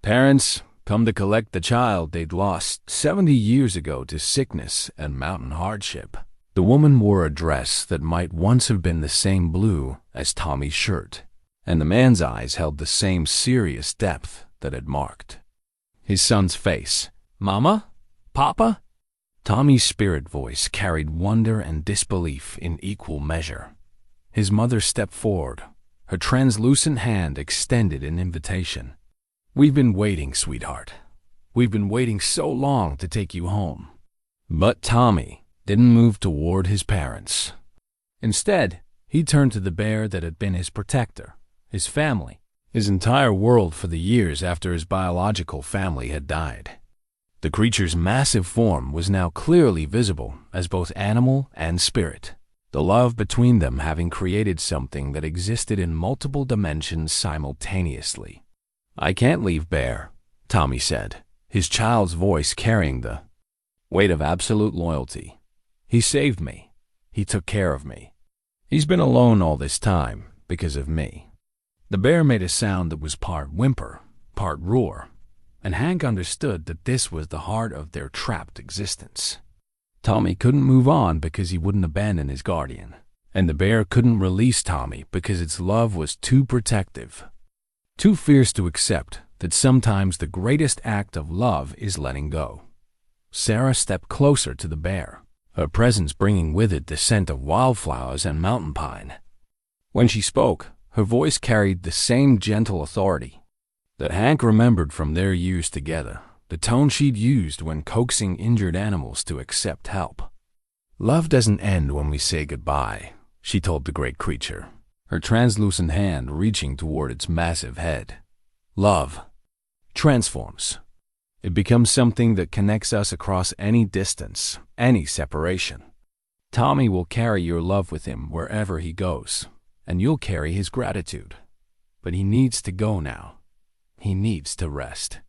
parents come to collect the child they'd lost 70 years ago to sickness and mountain hardship. The woman wore a dress that might once have been the same blue as Tommy's shirt, and the man's eyes held the same serious depth that had marked his son's face. "Mama? Papa?" Tommy's spirit voice carried wonder and disbelief in equal measure. His mother stepped forward, her translucent hand extended in invitation. "We've been waiting, sweetheart. We've been waiting so long to take you home." But Tommy didn't move toward his parents. Instead, he turned to the bear that had been his protector, his family, his entire world for the years after his biological family had died. The creature's massive form was now clearly visible as both animal and spirit, the love between them having created something that existed in multiple dimensions simultaneously. "I can't leave Bear," Tommy said, his child's voice carrying the weight of absolute loyalty. "He saved me. He took care of me. He's been alone all this time because of me." The bear made a sound that was part whimper, part roar, and Hank understood that this was the heart of their trapped existence. Tommy couldn't move on because he wouldn't abandon his guardian, and the bear couldn't release Tommy because its love was too protective, too fierce to accept that sometimes the greatest act of love is letting go. Sarah stepped closer to the bear, her presence bringing with it the scent of wildflowers and mountain pine. When she spoke, her voice carried the same gentle authority that Hank remembered from their years together, the tone she'd used when coaxing injured animals to accept help. "Love doesn't end when we say goodbye," she told the great creature, her translucent hand reaching toward its massive head. "Love transforms. It becomes something that connects us across any distance, any separation. Tommy will carry your love with him wherever he goes, and you'll carry his gratitude. But he needs to go now. He needs to rest."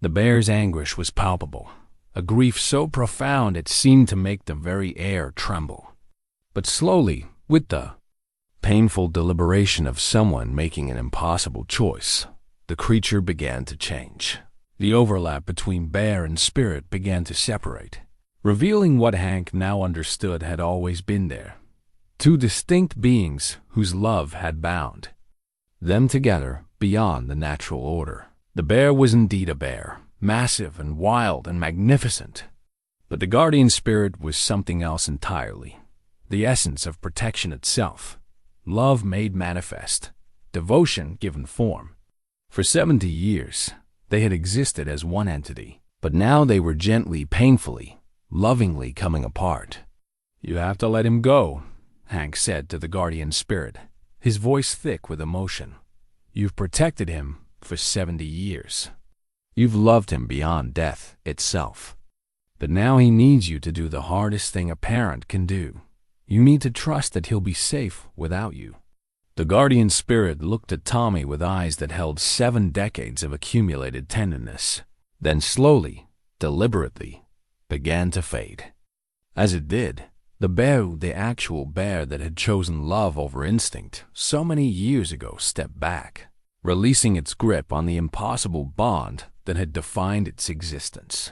The bear's anguish was palpable, a grief so profound it seemed to make the very air tremble. But slowly, with the painful deliberation of someone making an impossible choice, the creature began to change. The overlap between bear and spirit began to separate, revealing what Hank now understood had always been there. Two distinct beings whose love had bound them together beyond the natural order. The bear was indeed a bear, massive and wild and magnificent. But the guardian spirit was something else entirely, the essence of protection itself, love made manifest, devotion given form. For 70 years, they had existed as one entity, but now they were gently, painfully, lovingly coming apart. "You have to let him go," Hank said to the guardian spirit, his voice thick with emotion. "You've protected him for 70 years. You've loved him beyond death itself. But now he needs you to do the hardest thing a parent can do. You need to trust that he'll be safe without you." The guardian spirit looked at Tommy with eyes that held 7 decades of accumulated tenderness, then slowly, deliberately, began to fade. As it did, the bear, the actual bear that had chosen love over instinct so many years ago, stepped back, releasing its grip on the impossible bond that had defined its existence.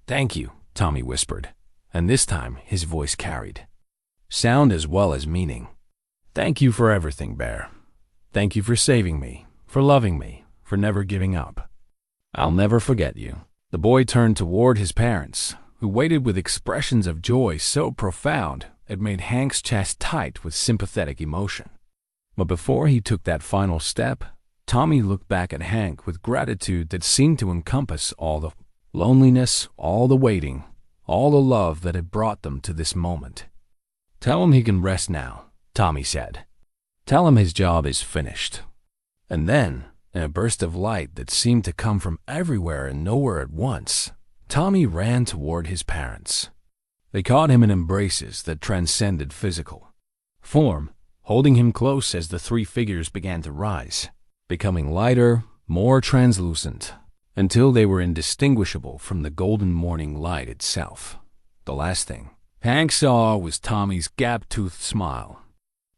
"Thank you," Tommy whispered, and this time his voice carried sound as well as meaning. "Thank you for everything, Bear. Thank you for saving me, for loving me, for never giving up. I'll never forget you." The boy turned toward his parents, who waited with expressions of joy so profound it made Hank's chest tight with sympathetic emotion. But before he took that final step, Tommy looked back at Hank with gratitude that seemed to encompass all the loneliness, all the waiting, all the love that had brought them to this moment. "Tell him he can rest now," Tommy said. "Tell him his job is finished." And then, in a burst of light that seemed to come from everywhere and nowhere at once, Tommy ran toward his parents. They caught him in embraces that transcended physical form, holding him close as the three figures began to rise, becoming lighter, more translucent, until they were indistinguishable from the golden morning light itself. The last thing Hank saw was Tommy's gap-toothed smile,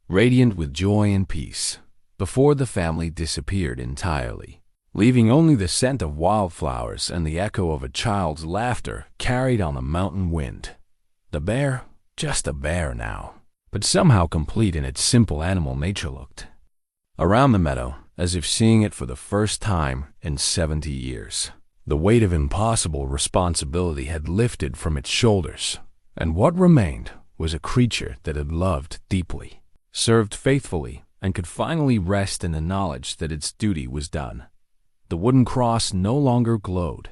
radiant with joy and peace, before the family disappeared entirely, leaving only the scent of wildflowers and the echo of a child's laughter carried on the mountain wind. The bear, just a bear now, but somehow complete in its simple animal nature, looked around the meadow as if seeing it for the first time in 70 years. The weight of impossible responsibility had lifted from its shoulders, and what remained was a creature that had loved deeply, served faithfully, and could finally rest in the knowledge that its duty was done. The wooden cross no longer glowed,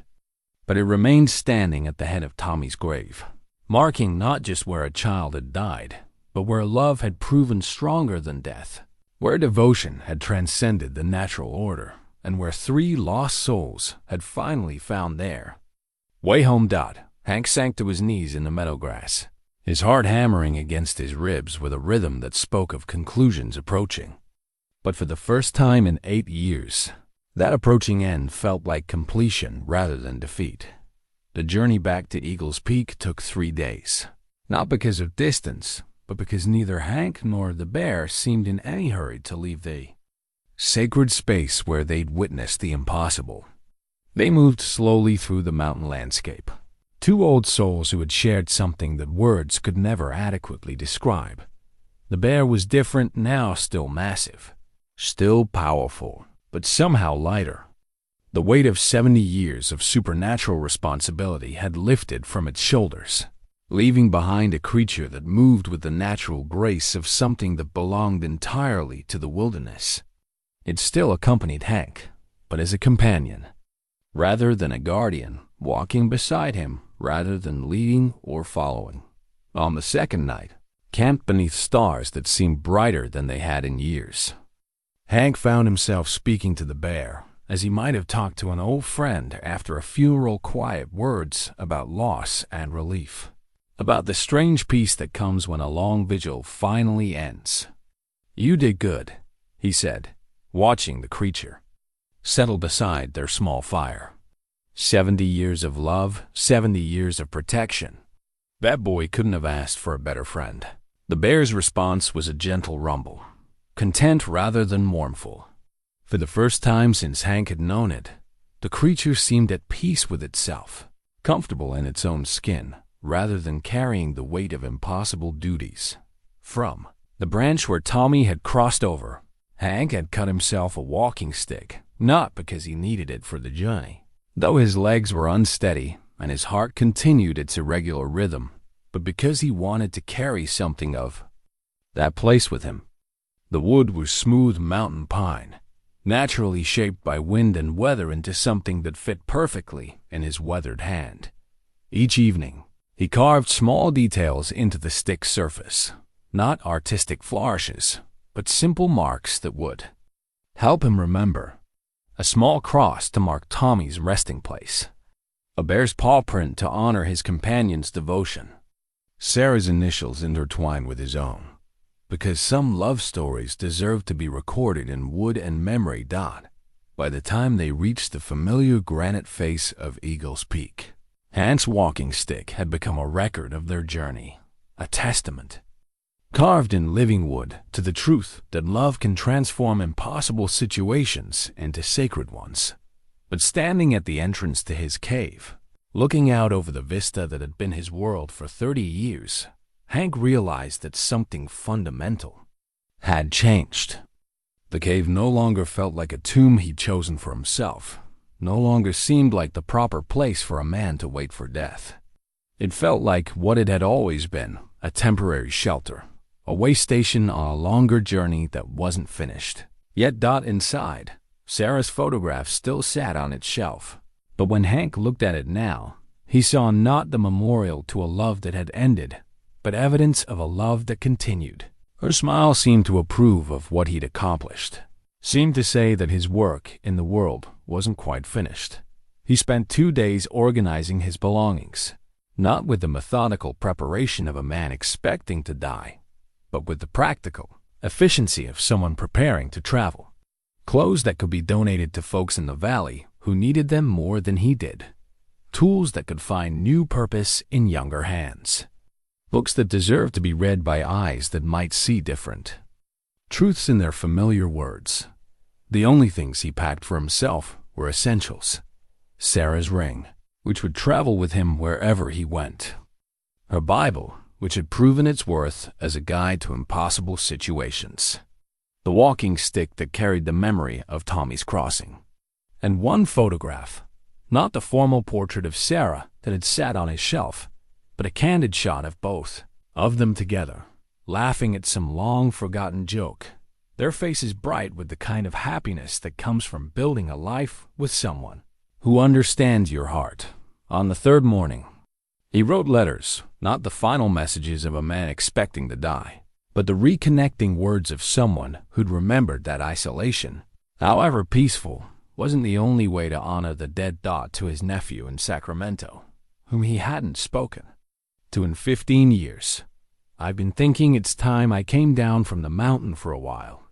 but it remained standing at the head of Tommy's grave, marking not just where a child had died, but where love had proven stronger than death, where devotion had transcended the natural order, and where 3 lost souls had finally found their way home. Hank sank to his knees in the meadow grass, his heart hammering against his ribs with a rhythm that spoke of conclusions approaching. But for the first time in 8 years, that approaching end felt like completion rather than defeat. The journey back to Eagle's Peak took 3 days, not because of distance, but because neither Hank nor the bear seemed in any hurry to leave the sacred space where they'd witnessed the impossible. They moved slowly through the mountain landscape, 2 old souls who had shared something that words could never adequately describe. The bear was different now, still massive, still powerful, but somehow lighter. The weight of 70 years of supernatural responsibility had lifted from its shoulders, leaving behind a creature that moved with the natural grace of something that belonged entirely to the wilderness. It still accompanied Hank, but as a companion, rather than a guardian, walking beside him rather than leading or following. On the second night, camped beneath stars that seemed brighter than they had in years, Hank found himself speaking to the bear as he might have talked to an old friend after a funeral, quiet words about loss and relief, about the strange peace that comes when a long vigil finally ends. "You did good," he said, watching the creature settle beside their small fire. 70 years of love, 70 years of protection. That boy couldn't have asked for a better friend. The bear's response was a gentle rumble, content rather than mournful. For the first time since Hank had known it, the creature seemed at peace with itself, comfortable in its own skin, rather than carrying the weight of impossible duties. From the branch where Tommy had crossed over, Hank had cut himself a walking stick, not because he needed it for the journey, though his legs were unsteady and his heart continued its irregular rhythm, but because he wanted to carry something of that place with him. The wood was smooth mountain pine, naturally shaped by wind and weather into something that fit perfectly in his weathered hand. Each evening, he carved small details into the stick's surface, not artistic flourishes, but simple marks that would help him remember. A small cross to mark Tommy's resting place, a bear's paw print to honor his companion's devotion, Sarah's initials intertwined with his own, because some love stories deserve to be recorded in wood and memory. By the time they reached the familiar granite face of Eagle's Peak, Hank's walking stick had become a record of their journey, a testament, carved in living wood, to the truth that love can transform impossible situations into sacred ones. But standing at the entrance to his cave, looking out over the vista that had been his world for 30 years, Hank realized that something fundamental had changed. The cave no longer felt like a tomb he'd chosen for himself, no longer seemed like the proper place for a man to wait for death. It felt like what it had always been, a temporary shelter, a way station on a longer journey that wasn't finished. Yet inside, Sarah's photograph still sat on its shelf. But when Hank looked at it now, he saw not the memorial to a love that had ended, but evidence of a love that continued. Her smile seemed to approve of what he'd accomplished, seemed to say that his work in the world wasn't quite finished. He spent 2 days organizing his belongings, not with the methodical preparation of a man expecting to die, but with the practical efficiency of someone preparing to travel. Clothes that could be donated to folks in the valley who needed them more than he did. Tools that could find new purpose in younger hands. Books that deserved to be read by eyes that might see different. Truths in their familiar words. The only things he packed for himself were essentials. Sarah's ring, which would travel with him wherever he went. Her Bible, which had proven its worth as a guide to impossible situations. The walking stick that carried the memory of Tommy's crossing. And one photograph, not the formal portrait of Sarah that had sat on his shelf, but a candid shot of both, of them together, laughing at some long-forgotten joke, their faces bright with the kind of happiness that comes from building a life with someone who understands your heart. On the third morning, he wrote letters, not the final messages of a man expecting to die, but the reconnecting words of someone who'd remembered that isolation, however peaceful, wasn't the only way to honor the dead to his nephew in Sacramento, whom he hadn't spoken to in 15 years. I've been thinking it's time I came down from the mountain for a while.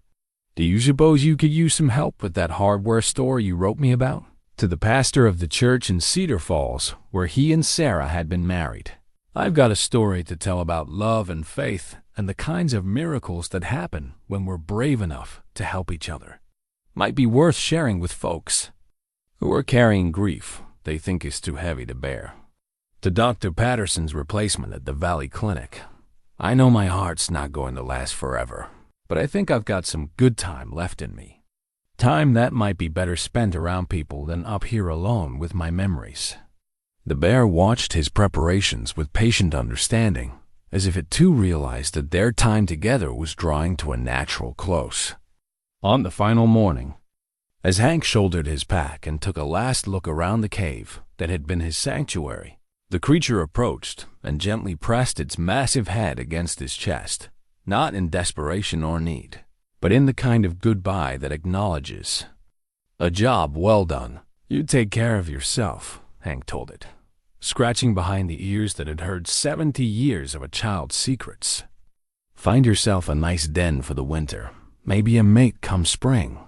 Do you suppose you could use some help with that hardware store you wrote me about? To the pastor of the church in Cedar Falls, where he and Sarah had been married. I've got a story to tell about love and faith and the kinds of miracles that happen when we're brave enough to help each other. Might be worth sharing with folks who are carrying grief they think is too heavy to bear. To Dr. Patterson's replacement at the Valley Clinic. I know my heart's not going to last forever, but I think I've got some good time left in me. Time that might be better spent around people than up here alone with my memories. The bear watched his preparations with patient understanding, as if it too realized that their time together was drawing to a natural close. On the final morning, as Hank shouldered his pack and took a last look around the cave that had been his sanctuary, the creature approached and gently pressed its massive head against his chest, not in desperation or need, but in the kind of goodbye that acknowledges a job well done. You take care of yourself, Hank told it, scratching behind the ears that had heard 70 years of a child's secrets. Find yourself a nice den for the winter, maybe a mate come spring.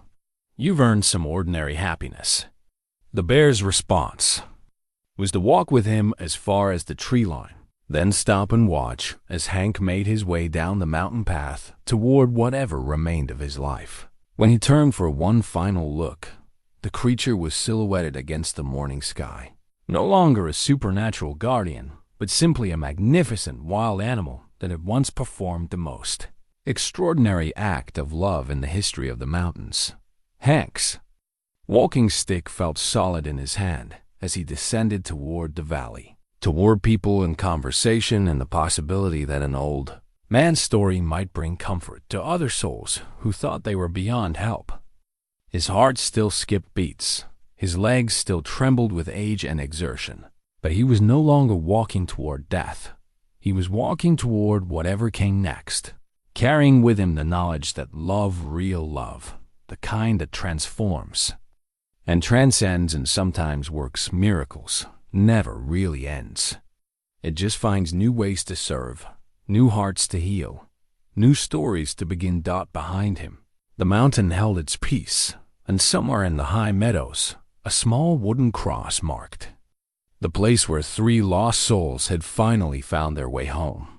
You've earned some ordinary happiness. The bear's response was to walk with him as far as the tree line, then stop and watch as Hank made his way down the mountain path toward whatever remained of his life. When he turned for one final look, the creature was silhouetted against the morning sky. No longer a supernatural guardian, but simply a magnificent wild animal that had once performed the most extraordinary act of love in the history of the mountains. Hank's walking stick felt solid in his hand as he descended toward the valley, toward people and conversation and the possibility that an old man's story might bring comfort to other souls who thought they were beyond help. His heart still skipped beats, his legs still trembled with age and exertion, but he was no longer walking toward death. He was walking toward whatever came next, carrying with him the knowledge that love, real love, the kind that transforms and transcends and sometimes works miracles, never really ends. It just finds new ways to serve, new hearts to heal, new stories to begin behind him. The mountain held its peace, and somewhere in the high meadows, a small wooden cross marked the place where 3 lost souls had finally found their way home.